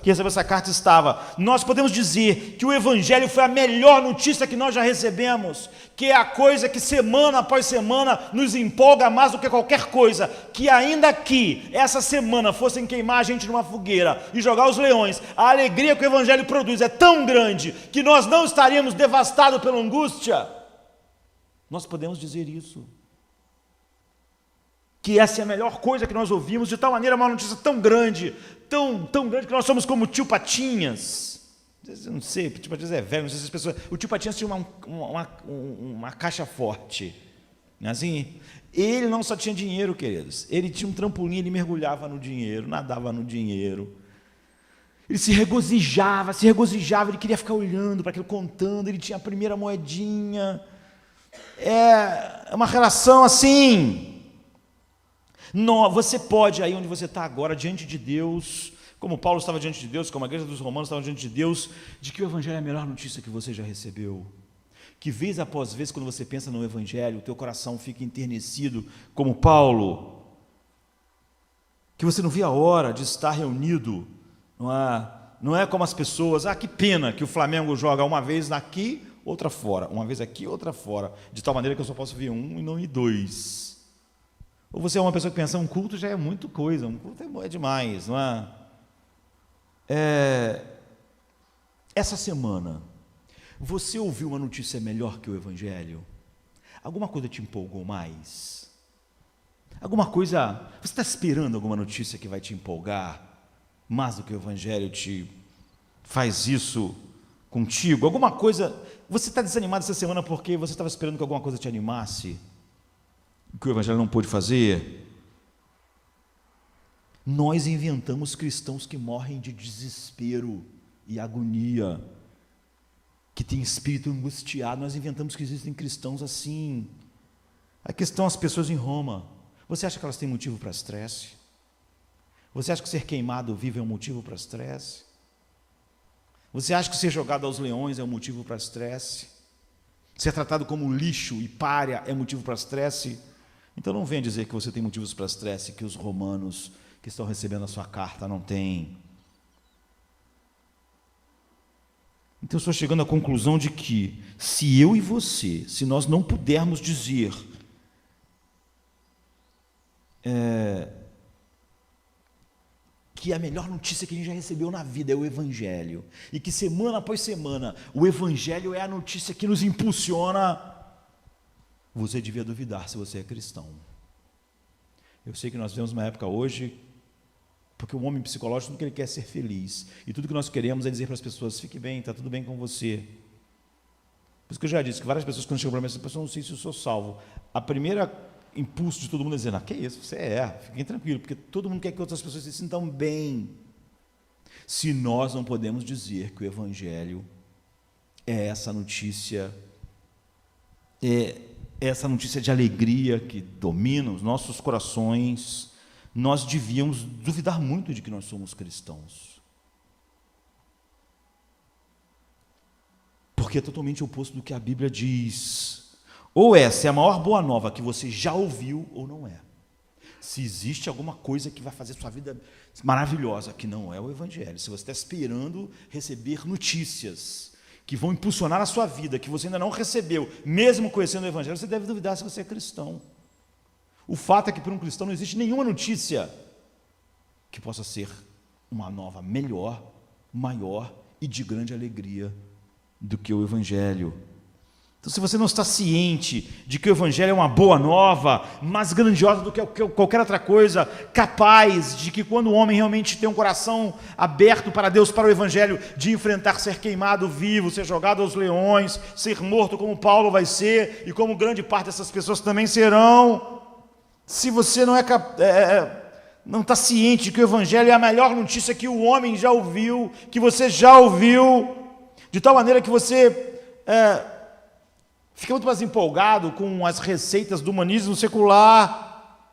recebeu essa carta estava, nós podemos dizer que o Evangelho foi a melhor notícia que nós já recebemos, que é a coisa que semana após semana nos empolga mais do que qualquer coisa, que ainda que essa semana fossem queimar a gente numa fogueira e jogar os leões, a alegria que o Evangelho produz é tão grande que nós não estaríamos devastados pela angústia. Nós podemos dizer isso. Que essa é a melhor coisa que nós ouvimos, de tal maneira, uma notícia tão grande, tão grande, que nós somos como o tio Patinhas. Eu não sei, o tio Patinhas é velho, não sei se as pessoas... O tio Patinhas tinha uma caixa forte, assim. Ele não só tinha dinheiro, queridos, ele tinha um trampolim, ele mergulhava no dinheiro, nadava no dinheiro. Ele se regozijava, ele queria ficar olhando para aquilo, contando, ele tinha a primeira moedinha. É uma relação assim... Você pode, aí onde você está agora, diante de Deus, como Paulo estava diante de Deus, como a igreja dos romanos estava diante de Deus, de que o Evangelho é a melhor notícia que você já recebeu. Que vez após vez, quando você pensa no Evangelho, o teu coração fica enternecido, como Paulo. Que você não vê a hora de estar reunido Não é como as pessoas, que pena que o Flamengo joga uma vez aqui, outra fora, uma vez aqui, outra fora, de tal maneira que eu só posso ver um e não ir dois. Ou você é uma pessoa que pensa, um culto já é muita coisa, um culto é demais, não é? Essa semana, você ouviu uma notícia melhor que o Evangelho? Alguma coisa te empolgou mais? Alguma coisa, você está esperando alguma notícia que vai te empolgar mais do que o Evangelho te faz isso contigo? Alguma coisa, você está desanimado essa semana porque você estava esperando que alguma coisa te animasse? Que o Evangelho não pôde fazer? Nós inventamos cristãos que morrem de desespero e agonia, que tem espírito angustiado. Nós inventamos que existem cristãos assim. Aqui estão as pessoas em Roma. Você acha que elas têm motivo para estresse? Você acha que ser queimado vivo é um motivo para estresse? Você acha que ser jogado aos leões é um motivo para estresse? Ser tratado como lixo e pária é motivo para estresse? Então não venha dizer que você tem motivos para estresse, que os romanos que estão recebendo a sua carta não têm. Então eu estou chegando à conclusão de que, se eu e você, se nós não pudermos dizer que a melhor notícia que a gente já recebeu na vida é o Evangelho, e que semana após semana o Evangelho é a notícia que nos impulsiona, você devia duvidar se você é cristão. Eu sei que nós vivemos uma época hoje, porque o homem psicológico, tudo que ele quer é ser feliz, e tudo que nós queremos é dizer para as pessoas, fique bem, está tudo bem com você. Por isso que eu já disse, que várias pessoas quando chegam para mim, essa pessoa não sei se eu sou salvo, a primeira impulso de todo mundo é dizer, que isso, você fiquem tranquilo, porque todo mundo quer que outras pessoas se sintam bem. Se nós não podemos dizer que o Evangelho é essa notícia de alegria que domina os nossos corações, nós devíamos duvidar muito de que nós somos cristãos. Porque é totalmente oposto do que a Bíblia diz. Ou essa é a maior boa nova que você já ouviu, ou não é. Se existe alguma coisa que vai fazer sua vida maravilhosa, que não é o Evangelho, se você está esperando receber notícias que vão impulsionar a sua vida, que você ainda não recebeu, mesmo conhecendo o Evangelho, você deve duvidar se você é cristão. O fato é que para um cristão não existe nenhuma notícia que possa ser uma nova melhor, maior e de grande alegria do que o Evangelho. Então, se você não está ciente de que o Evangelho é uma boa nova, mais grandiosa do que qualquer outra coisa, capaz de que quando o homem realmente tem um coração aberto para Deus, para o Evangelho, de enfrentar ser queimado vivo, ser jogado aos leões, ser morto como Paulo vai ser, e como grande parte dessas pessoas também serão, se você não está ciente de que o Evangelho é a melhor notícia que o homem já ouviu, que você já ouviu, de tal maneira que você fica muito mais empolgado com as receitas do humanismo secular.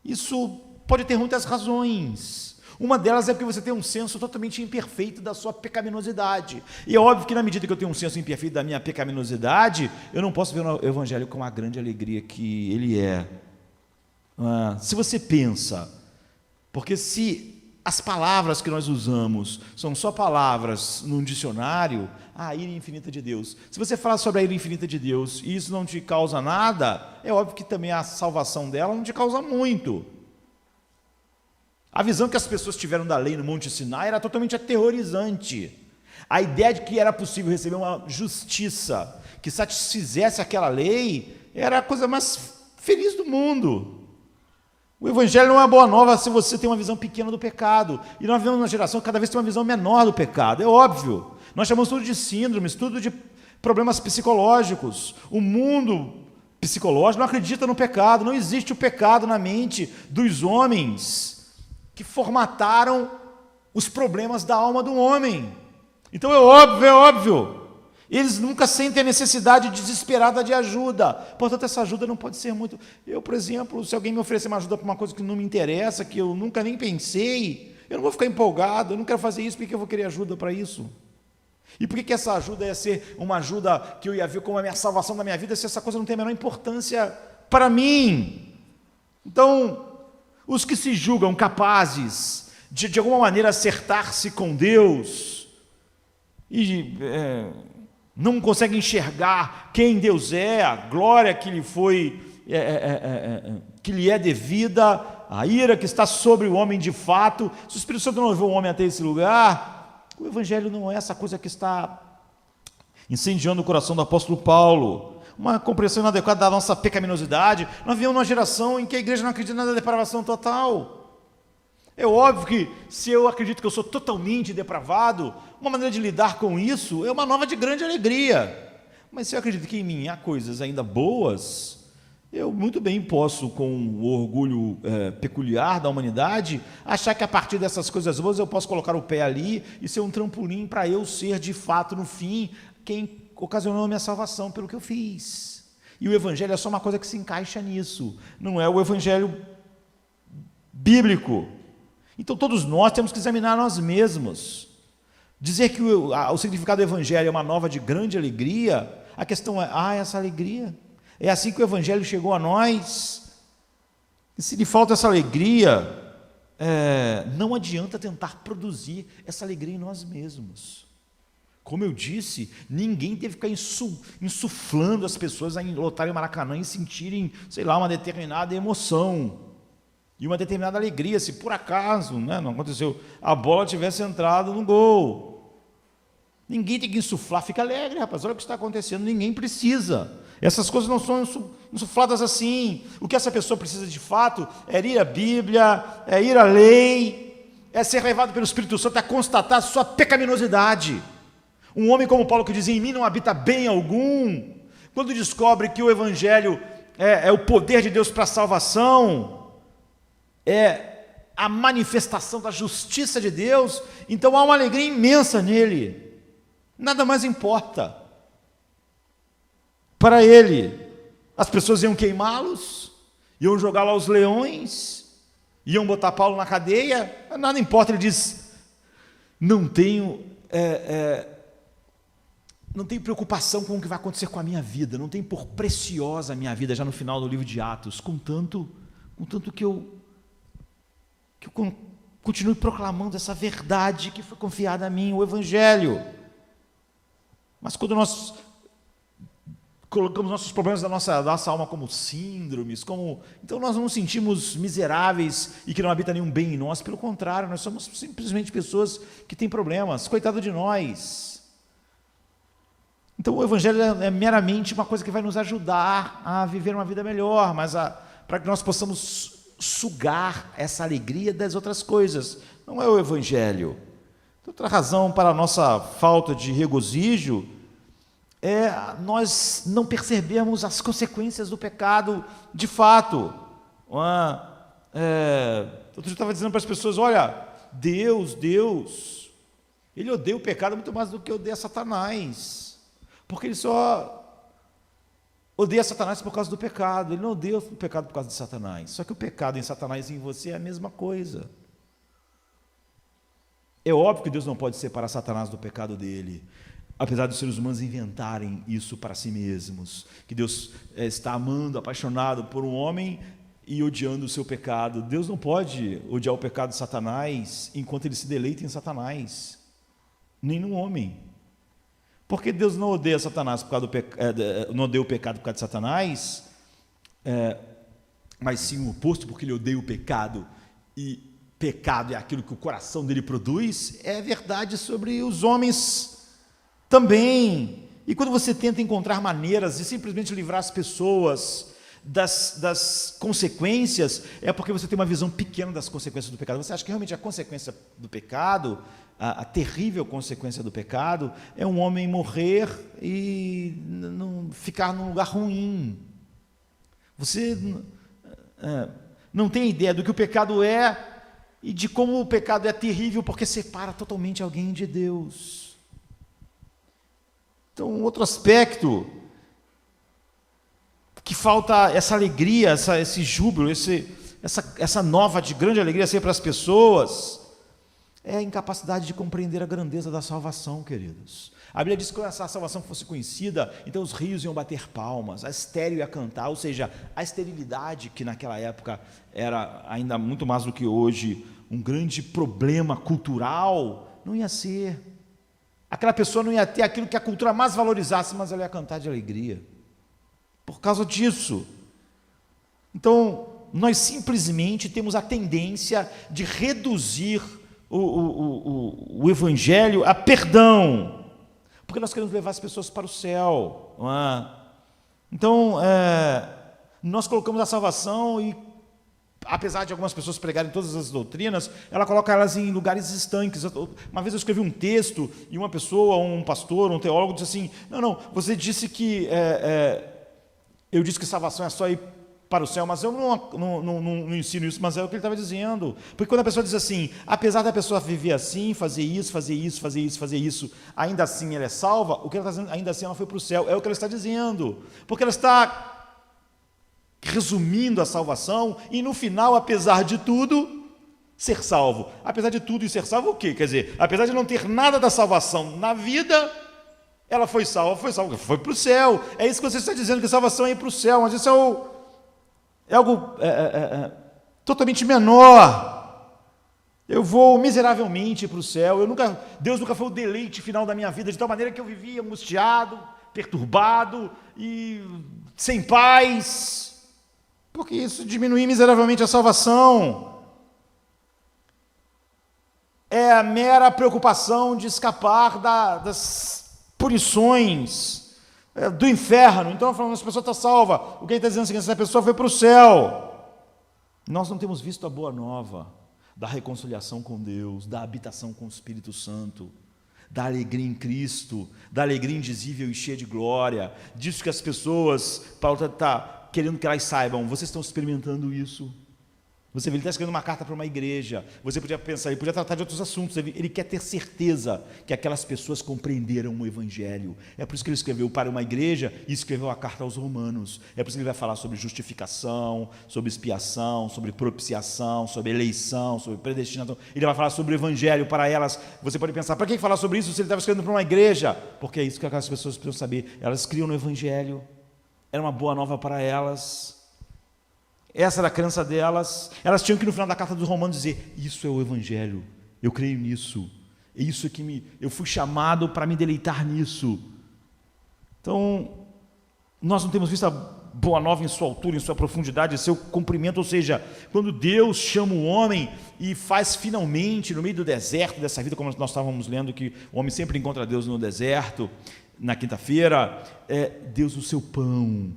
Isso pode ter muitas razões. Uma delas é porque você tem um senso totalmente imperfeito da sua pecaminosidade. E é óbvio que na medida que eu tenho um senso imperfeito da minha pecaminosidade, eu não posso ver o Evangelho com a grande alegria que ele é. Se você pensa, porque se as palavras que nós usamos são só palavras num dicionário, a ira infinita de Deus. Se você falar sobre a ira infinita de Deus e isso não te causa nada, é óbvio que também a salvação dela não te causa muito. A visão que as pessoas tiveram da lei no Monte Sinai era totalmente aterrorizante. A ideia de que era possível receber uma justiça que satisfizesse aquela lei era a coisa mais feliz do mundo. O Evangelho não é uma boa nova se você tem uma visão pequena do pecado. E nós vivemos uma geração que cada vez tem uma visão menor do pecado. É óbvio. Nós chamamos tudo de síndromes, tudo de problemas psicológicos. O mundo psicológico não acredita no pecado. Não existe o pecado na mente dos homens que formataram os problemas da alma do homem. Então é óbvio. Eles nunca sentem a necessidade desesperada de ajuda. Portanto, essa ajuda não pode ser muito... Eu, por exemplo, se alguém me oferecer uma ajuda para uma coisa que não me interessa, que eu nunca nem pensei, eu não vou ficar empolgado, eu não quero fazer isso, por que eu vou querer ajuda para isso? E por que essa ajuda ia ser uma ajuda que eu ia ver como a minha salvação da minha vida, se essa coisa não tem a menor importância para mim? Então, os que se julgam capazes de alguma maneira acertar-se com Deus e não consegue enxergar quem Deus é, a glória que lhe foi, que lhe é devida, a ira que está sobre o homem de fato. Se o Espírito Santo não levou o homem até esse lugar, o Evangelho não é essa coisa que está incendiando o coração do apóstolo Paulo, uma compreensão inadequada da nossa pecaminosidade. Nós vivemos numa geração em que a igreja não acredita na depravação total. É óbvio que se eu acredito que eu sou totalmente depravado, uma maneira de lidar com isso é uma nova de grande alegria. Mas se eu acredito que em mim há coisas ainda boas, eu muito bem posso, com o orgulho peculiar da humanidade, achar que a partir dessas coisas boas eu posso colocar o pé ali e ser um trampolim para eu ser de fato, no fim, quem ocasionou a minha salvação pelo que eu fiz. E o Evangelho é só uma coisa que se encaixa nisso, não é o Evangelho bíblico. Então todos nós temos que examinar nós mesmos. Dizer que o significado do Evangelho é uma nova de grande alegria, a questão é, essa alegria? É assim que o Evangelho chegou a nós? E se lhe falta essa alegria, não adianta tentar produzir essa alegria em nós mesmos. Como eu disse, ninguém teve que ficar insuflando as pessoas a lotarem o Maracanã e sentirem, sei lá, uma determinada emoção e uma determinada alegria, se por acaso, não aconteceu, a bola tivesse entrado no gol. Ninguém tem que insuflar, fica alegre, rapaz, olha o que está acontecendo, ninguém precisa. Essas coisas não são insufladas assim. O que essa pessoa precisa de fato é ir à Bíblia, é ir à lei, é ser levado pelo Espírito Santo a constatar a sua pecaminosidade. Um homem como Paulo, que diz, em mim não habita bem algum, quando descobre que o Evangelho é o poder de Deus para a salvação, é a manifestação da justiça de Deus, então há uma alegria imensa nele, nada mais importa. Para ele, as pessoas iam queimá-los, iam jogá-lo aos leões, iam botar Paulo na cadeia, nada importa. Ele diz, não tenho preocupação com o que vai acontecer com a minha vida, não tenho por preciosa a minha vida, já no final do livro de Atos, contanto que eu continue proclamando essa verdade que foi confiada a mim, o Evangelho. Mas quando nós colocamos nossos problemas da nossa alma como síndromes, então nós não nos sentimos miseráveis e que não habita nenhum bem em nós, pelo contrário, nós somos simplesmente pessoas que têm problemas, coitado de nós. Então o Evangelho é meramente uma coisa que vai nos ajudar a viver uma vida melhor, mas para que nós possamos sugar essa alegria das outras coisas, não é o Evangelho. Outra razão para a nossa falta de regozijo é nós não percebermos as consequências do pecado de fato. Eu estava dizendo para as pessoas, olha, Deus, Ele odeia o pecado muito mais do que odeia Satanás, porque Ele só odeia Satanás por causa do pecado, Ele não odeia o pecado por causa de Satanás, só que o pecado em Satanás e em você é a mesma coisa. É óbvio que Deus não pode separar Satanás do pecado dele, apesar dos seres humanos inventarem isso para si mesmos, que Deus está amando, apaixonado por um homem e odiando o seu pecado. Deus não pode odiar o pecado de Satanás enquanto ele se deleita em Satanás, nem no homem. Porque Deus não odeia Satanás por causa não odeia o pecado por causa de Satanás, mas sim o oposto, porque ele odeia o pecado, e pecado é aquilo que o coração dele produz, é verdade sobre os homens também. E quando você tenta encontrar maneiras de simplesmente livrar as pessoas das consequências, é porque você tem uma visão pequena das consequências do pecado. Você acha que realmente a consequência do pecado, a terrível consequência do pecado, é um homem morrer e não ficar num lugar ruim. Você não tem ideia do que o pecado é e de como o pecado é terrível, porque separa totalmente alguém de Deus. Então, outro aspecto que falta essa alegria, esse júbilo, essa nova de grande alegria ser para as pessoas, é a incapacidade de compreender a grandeza da salvação, queridos. A Bíblia diz que quando essa salvação fosse conhecida, então os rios iam bater palmas, a estéril ia cantar, ou seja, a esterilidade, que naquela época era ainda muito mais do que hoje um grande problema cultural, não ia ser. Aquela pessoa não ia ter aquilo que a cultura mais valorizasse, mas ela ia cantar de alegria. Por causa disso. Então, nós simplesmente temos a tendência de reduzir o evangelho a perdão, porque nós queremos levar as pessoas para o céu, não é? Então, nós colocamos a salvação e, apesar de algumas pessoas pregarem todas as doutrinas, ela coloca elas em lugares estanques. Uma vez eu escrevi um texto e uma pessoa, um pastor, um teólogo, disse assim: não, você disse que eu disse que salvação é só ir para o céu, mas eu não ensino isso, mas é o que ele estava dizendo. Porque quando a pessoa diz assim, apesar da pessoa viver assim, fazer isso, ainda assim ela é salva, o que ela está dizendo, ainda assim ela foi para o céu, é o que ela está dizendo. Porque ela está resumindo a salvação e no final, apesar de tudo, ser salvo. Apesar de tudo e ser salvo o quê? Quer dizer, apesar de não ter nada da salvação na vida, ela foi salva, foi para o céu. É isso que você está dizendo, que a salvação é ir para o céu, mas isso é algo totalmente menor. Eu vou miseravelmente para o céu. Deus nunca foi o deleite final da minha vida, de tal maneira que eu vivia angustiado, perturbado e sem paz, porque isso diminui miseravelmente a salvação. É a mera preocupação de escapar das punições do inferno. Então, falando, essa pessoa está salva. O que ele está dizendo é o seguinte: essa pessoa foi para o céu. Nós não temos visto a boa nova da reconciliação com Deus, da habitação com o Espírito Santo, da alegria em Cristo, da alegria indizível e cheia de glória, disso que as pessoas, Paulo está querendo que elas saibam. Vocês estão experimentando isso? Você vê, ele está escrevendo uma carta para uma igreja. Você podia pensar, ele podia tratar de outros assuntos. Ele quer ter certeza que aquelas pessoas compreenderam o Evangelho. É por isso que ele escreveu para uma igreja e escreveu a carta aos Romanos. É por isso que ele vai falar sobre justificação, sobre expiação, sobre propiciação, sobre eleição, sobre predestinação. Ele vai falar sobre o Evangelho para elas. Você pode pensar, para que falar sobre isso se ele estava escrevendo para uma igreja? Porque é isso que aquelas pessoas precisam saber. Elas criam no Evangelho. Era uma boa nova para elas. Essa era a crença delas. Elas tinham que, no final da carta dos Romanos, dizer: isso é o Evangelho, eu creio nisso, é isso que eu fui chamado para me deleitar nisso. Então, nós não temos visto a boa nova em sua altura, em sua profundidade, em seu comprimento. Ou seja, quando Deus chama o homem e faz finalmente, no meio do deserto dessa vida, como nós estávamos lendo, que o homem sempre encontra Deus no deserto, na quinta-feira, Deus o seu pão,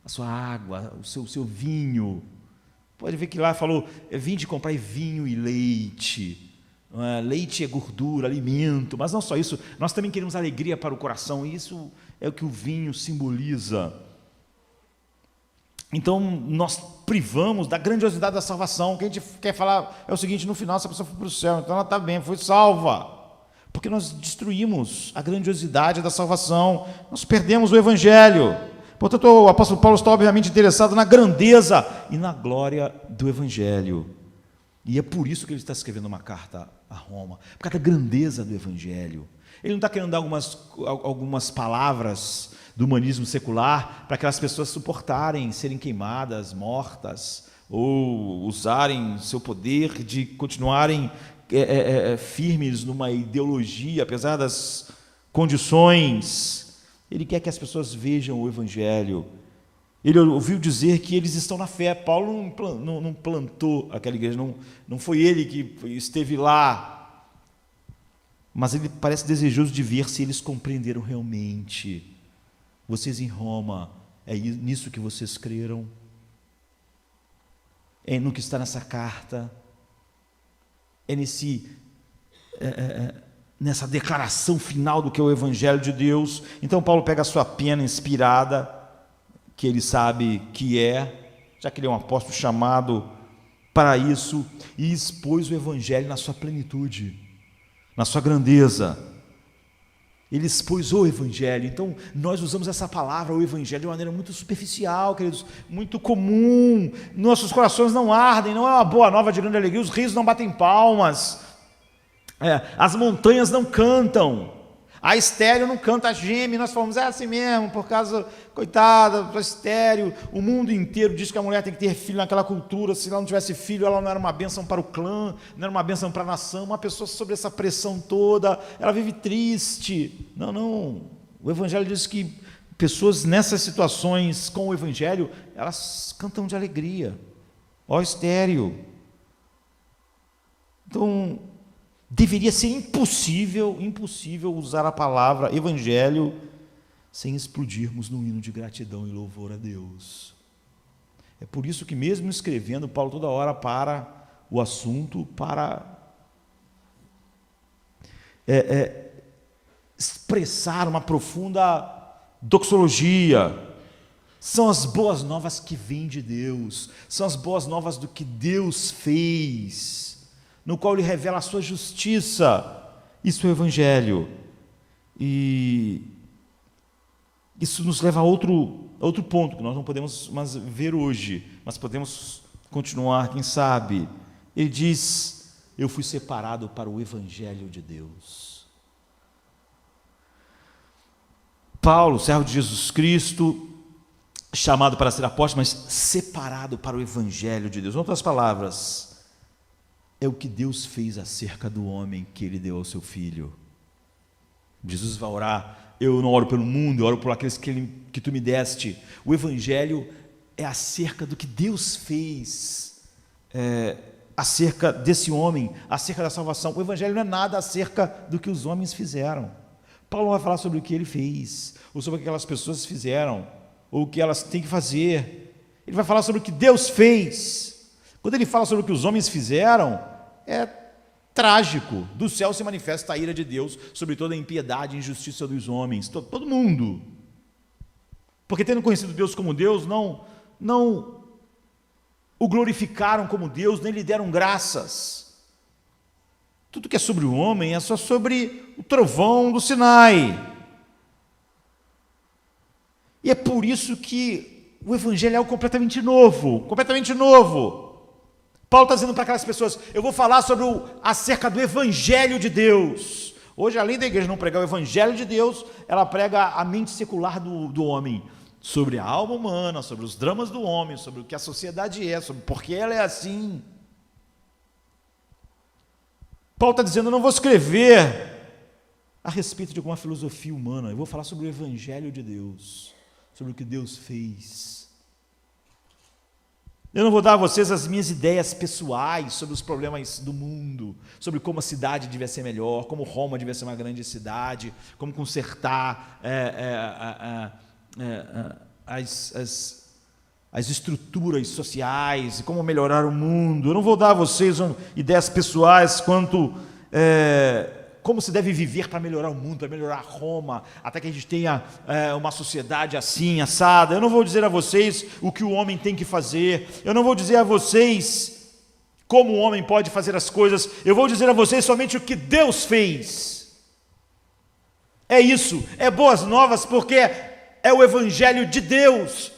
a sua água, o seu vinho. Pode ver que lá falou: vinde comprar vinho e leite. Leite é gordura, alimento, mas não só isso, nós também queremos alegria para o coração, e isso é o que o vinho simboliza. Então, nós privamos da grandiosidade da salvação. O que a gente quer falar é o seguinte: no final, essa pessoa foi para o céu, então ela está bem, foi salva, porque nós destruímos a grandiosidade da salvação, nós perdemos o Evangelho. Portanto, o apóstolo Paulo está obviamente interessado na grandeza e na glória do Evangelho. E é por isso que ele está escrevendo uma carta a Roma, por causa da grandeza do Evangelho. Ele não está querendo dar algumas palavras do humanismo secular para aquelas pessoas suportarem serem queimadas, mortas, ou usarem seu poder de continuarem firmes numa ideologia, apesar das condições. Ele quer que as pessoas vejam o Evangelho. Ele ouviu dizer que eles estão na fé. Paulo não plantou aquela igreja, não foi ele que esteve lá, mas ele parece desejoso de ver se eles compreenderam realmente. Vocês em Roma, é nisso que vocês creram? É no que está nessa carta? É nessa declaração final do que é o Evangelho de Deus? Então Paulo pega a sua pena inspirada, que ele sabe que já que ele é um apóstolo chamado para isso, e expôs o Evangelho na sua plenitude, na sua grandeza. Ele expôs o Evangelho. Então nós usamos essa palavra, o Evangelho, de uma maneira muito superficial, queridos, muito comum. Nossos corações não ardem, não é uma boa nova de grande alegria, os rios não batem palmas, as montanhas não cantam, A estéreo não canta, geme, nós falamos, é assim mesmo, por causa, coitada, a estéreo, o mundo inteiro diz que a mulher tem que ter filho naquela cultura, se ela não tivesse filho, ela não era uma bênção para o clã, não era uma bênção para a nação, uma pessoa sobre essa pressão toda, ela vive triste. Não, o Evangelho diz que pessoas nessas situações com o Evangelho, elas cantam de alegria, ó estéreo. Então, deveria ser impossível usar a palavra Evangelho sem explodirmos no hino de gratidão e louvor a Deus. É por isso que mesmo escrevendo, Paulo toda hora para o assunto, para expressar uma profunda doxologia. São as boas novas que vêm de Deus, são as boas novas do que Deus fez, no qual Ele revela a sua justiça. Isso é o Evangelho. E isso nos leva a outro ponto, que nós não podemos mais ver hoje, mas podemos continuar, quem sabe. Ele diz, eu fui separado para o Evangelho de Deus. Paulo, servo de Jesus Cristo, chamado para ser apóstolo, mas separado para o Evangelho de Deus. Em outras palavras, é o que Deus fez acerca do homem que Ele deu ao seu Filho. Jesus vai orar, eu não oro pelo mundo, eu oro por aqueles que Tu me deste. O Evangelho é acerca do que Deus fez, acerca desse homem, acerca da salvação. O Evangelho não é nada acerca do que os homens fizeram. Paulo vai falar sobre o que ele fez, ou sobre o que aquelas pessoas fizeram, ou o que elas têm que fazer. Ele vai falar sobre o que Deus fez. Quando ele fala sobre o que os homens fizeram, é trágico. Do céu se manifesta a ira de Deus sobre toda a impiedade e injustiça dos homens, todo mundo. Porque tendo conhecido Deus como Deus, não o glorificaram como Deus, nem lhe deram graças. Tudo que é sobre o homem é só sobre o trovão do Sinai. E é por isso que o Evangelho é algo completamente novo, completamente novo. Paulo está dizendo para aquelas pessoas, eu vou falar acerca do Evangelho de Deus. Hoje, além da igreja não pregar o Evangelho de Deus, ela prega a mente secular do homem, sobre a alma humana, sobre os dramas do homem, sobre o que a sociedade é, sobre por que ela é assim. Paulo está dizendo, eu não vou escrever a respeito de alguma filosofia humana, eu vou falar sobre o Evangelho de Deus, sobre o que Deus fez. Eu não vou dar a vocês as minhas ideias pessoais sobre os problemas do mundo, sobre como a cidade devia ser melhor, como Roma devia ser uma grande cidade, como consertar as estruturas sociais, como melhorar o mundo. Eu não vou dar a vocês ideias pessoais quanto como se deve viver para melhorar o mundo, para melhorar Roma, até que a gente tenha uma sociedade assim, assada. Eu não vou dizer a vocês o que o homem tem que fazer, eu não vou dizer a vocês como o homem pode fazer as coisas, eu vou dizer a vocês somente o que Deus fez. É isso, é boas novas, porque é o Evangelho de Deus,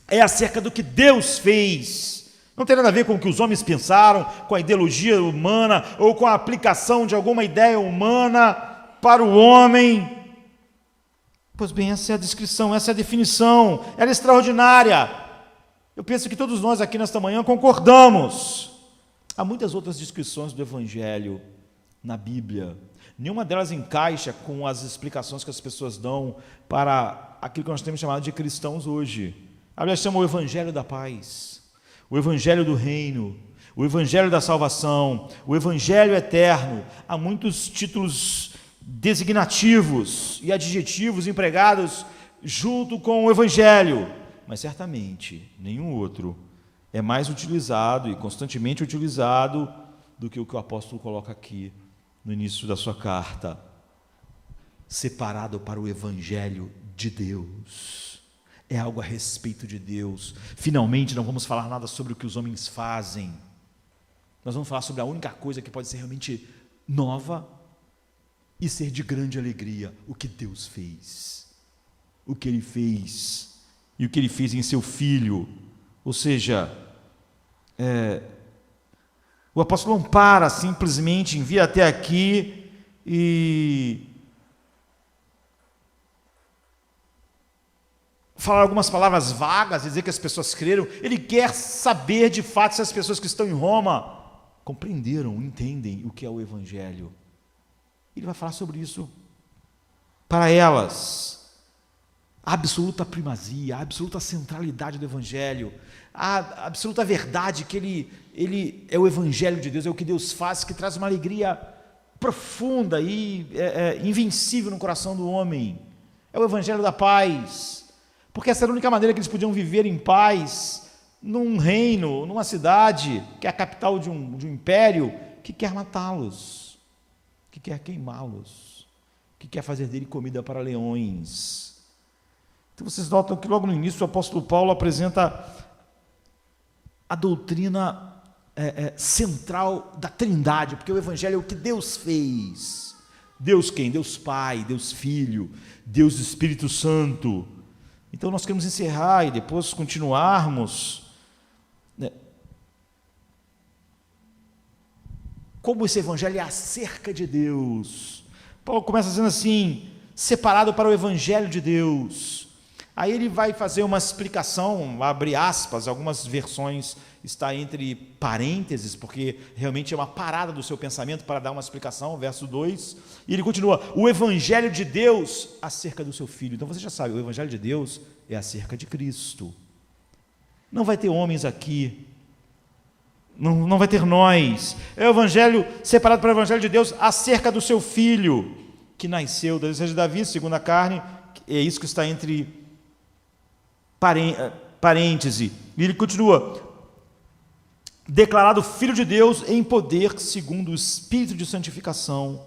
é acerca do que Deus fez. Não tem nada a ver com o que os homens pensaram, com a ideologia humana, ou com a aplicação de alguma ideia humana para o homem. Pois bem, essa é a descrição, essa é a definição, ela é extraordinária. Eu penso que todos nós aqui nesta manhã concordamos. Há muitas outras descrições do Evangelho na Bíblia. Nenhuma delas encaixa com as explicações que as pessoas dão para aquilo que nós temos chamado de cristãos hoje. A Bíblia chama o Evangelho da paz, o Evangelho do reino, o Evangelho da salvação, o Evangelho eterno. Há muitos títulos designativos e adjetivos empregados junto com o Evangelho, mas certamente nenhum outro é mais utilizado e constantemente utilizado do que o que o apóstolo coloca aqui no início da sua carta: separado para o Evangelho de Deus. É algo a respeito de Deus. Finalmente não vamos falar nada sobre o que os homens fazem. Nós vamos falar sobre a única coisa que pode ser realmente nova e ser de grande alegria: o que Deus fez, o que Ele fez e o que Ele fez em seu Filho. Ou seja, o apóstolo não para simplesmente, envia até aqui e falar algumas palavras vagas, dizer que as pessoas creram. Ele quer saber de fato se as pessoas que estão em Roma compreenderam, entendem o que é o Evangelho. Ele vai falar sobre isso para elas. A absoluta primazia, a absoluta centralidade do Evangelho, a absoluta verdade que ele é o Evangelho de Deus, é o que Deus faz, que traz uma alegria profunda e invencível no coração do homem. É o Evangelho da paz, porque essa era a única maneira que eles podiam viver em paz num reino, numa cidade que é a capital de um império que quer matá-los, que quer queimá-los, que quer fazer dele comida para leões. Então vocês notam que logo no início o apóstolo Paulo apresenta a doutrina central da Trindade, porque o Evangelho é o que Deus fez. Deus quem? Deus Pai, Deus Filho, Deus Espírito Santo. Então nós queremos encerrar e depois continuarmos, né, como esse Evangelho é acerca de Deus. Paulo começa dizendo assim: separado para o Evangelho de Deus. Aí ele vai fazer uma explicação, abre aspas, algumas versões está entre parênteses, porque realmente é uma parada do seu pensamento para dar uma explicação, verso 2, e ele continua: o Evangelho de Deus acerca do seu Filho. Então você já sabe, o Evangelho de Deus é acerca de Cristo. Não vai ter homens aqui, não vai ter nós. É o Evangelho separado para o Evangelho de Deus acerca do seu Filho, que nasceu da descendência de Davi, segundo a carne. É isso que está entre parêntese. E ele continua: declarado Filho de Deus em poder segundo o Espírito de santificação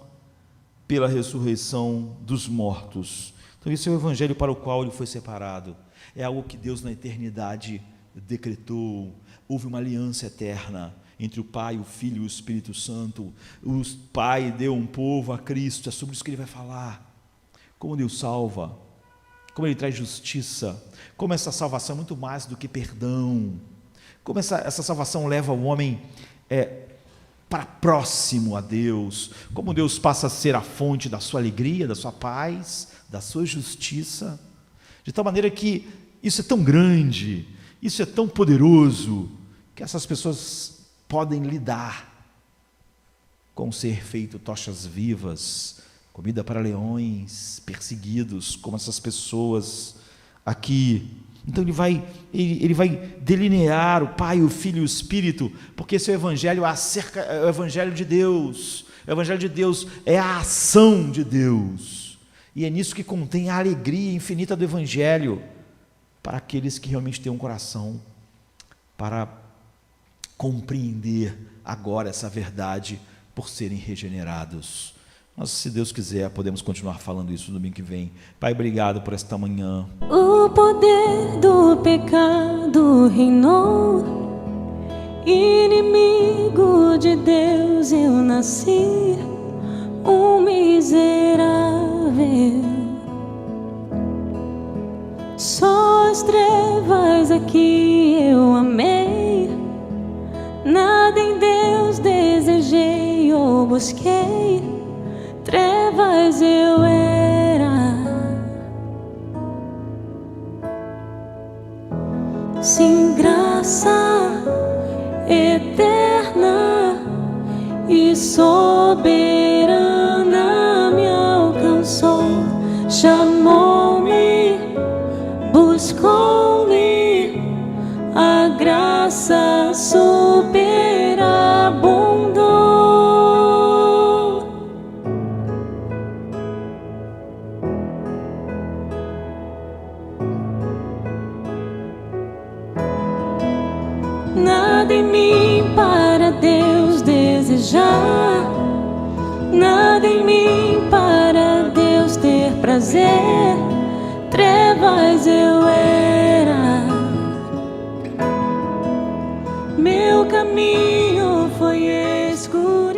pela ressurreição dos mortos. Então esse é o Evangelho para o qual ele foi separado. É algo que Deus na eternidade decretou. Houve uma aliança eterna entre o Pai, o Filho e o Espírito Santo. O Pai deu um povo a Cristo. É sobre isso que ele vai falar. Como Deus salva, como ele traz justiça, como essa salvação é muito mais do que perdão, como essa salvação leva o homem para próximo a Deus, como Deus passa a ser a fonte da sua alegria, da sua paz, da sua justiça, de tal maneira que isso é tão grande, isso é tão poderoso, que essas pessoas podem lidar com ser feito tochas vivas, comida para leões, perseguidos, como essas pessoas aqui. Então ele vai delinear o Pai, o Filho e o Espírito, porque esse é o Evangelho é o Evangelho de Deus. O Evangelho de Deus é a ação de Deus, e é nisso que contém a alegria infinita do Evangelho, para aqueles que realmente têm um coração para compreender agora essa verdade por serem regenerados. Mas, se Deus quiser, podemos continuar falando isso no domingo que vem. Pai, obrigado por esta manhã. O poder do pecado reinou, inimigo de Deus eu nasci, um miserável. Só as trevas aqui eu amei, nada em Deus desejei ou busquei, trevas eu era. Sim, graça eterna e soberana me alcançou, chamou-me, buscou-me, a graça superabundou. Nada em mim para Deus desejar, nada em mim para Deus ter prazer, trevas eu era. Meu caminho foi escuro.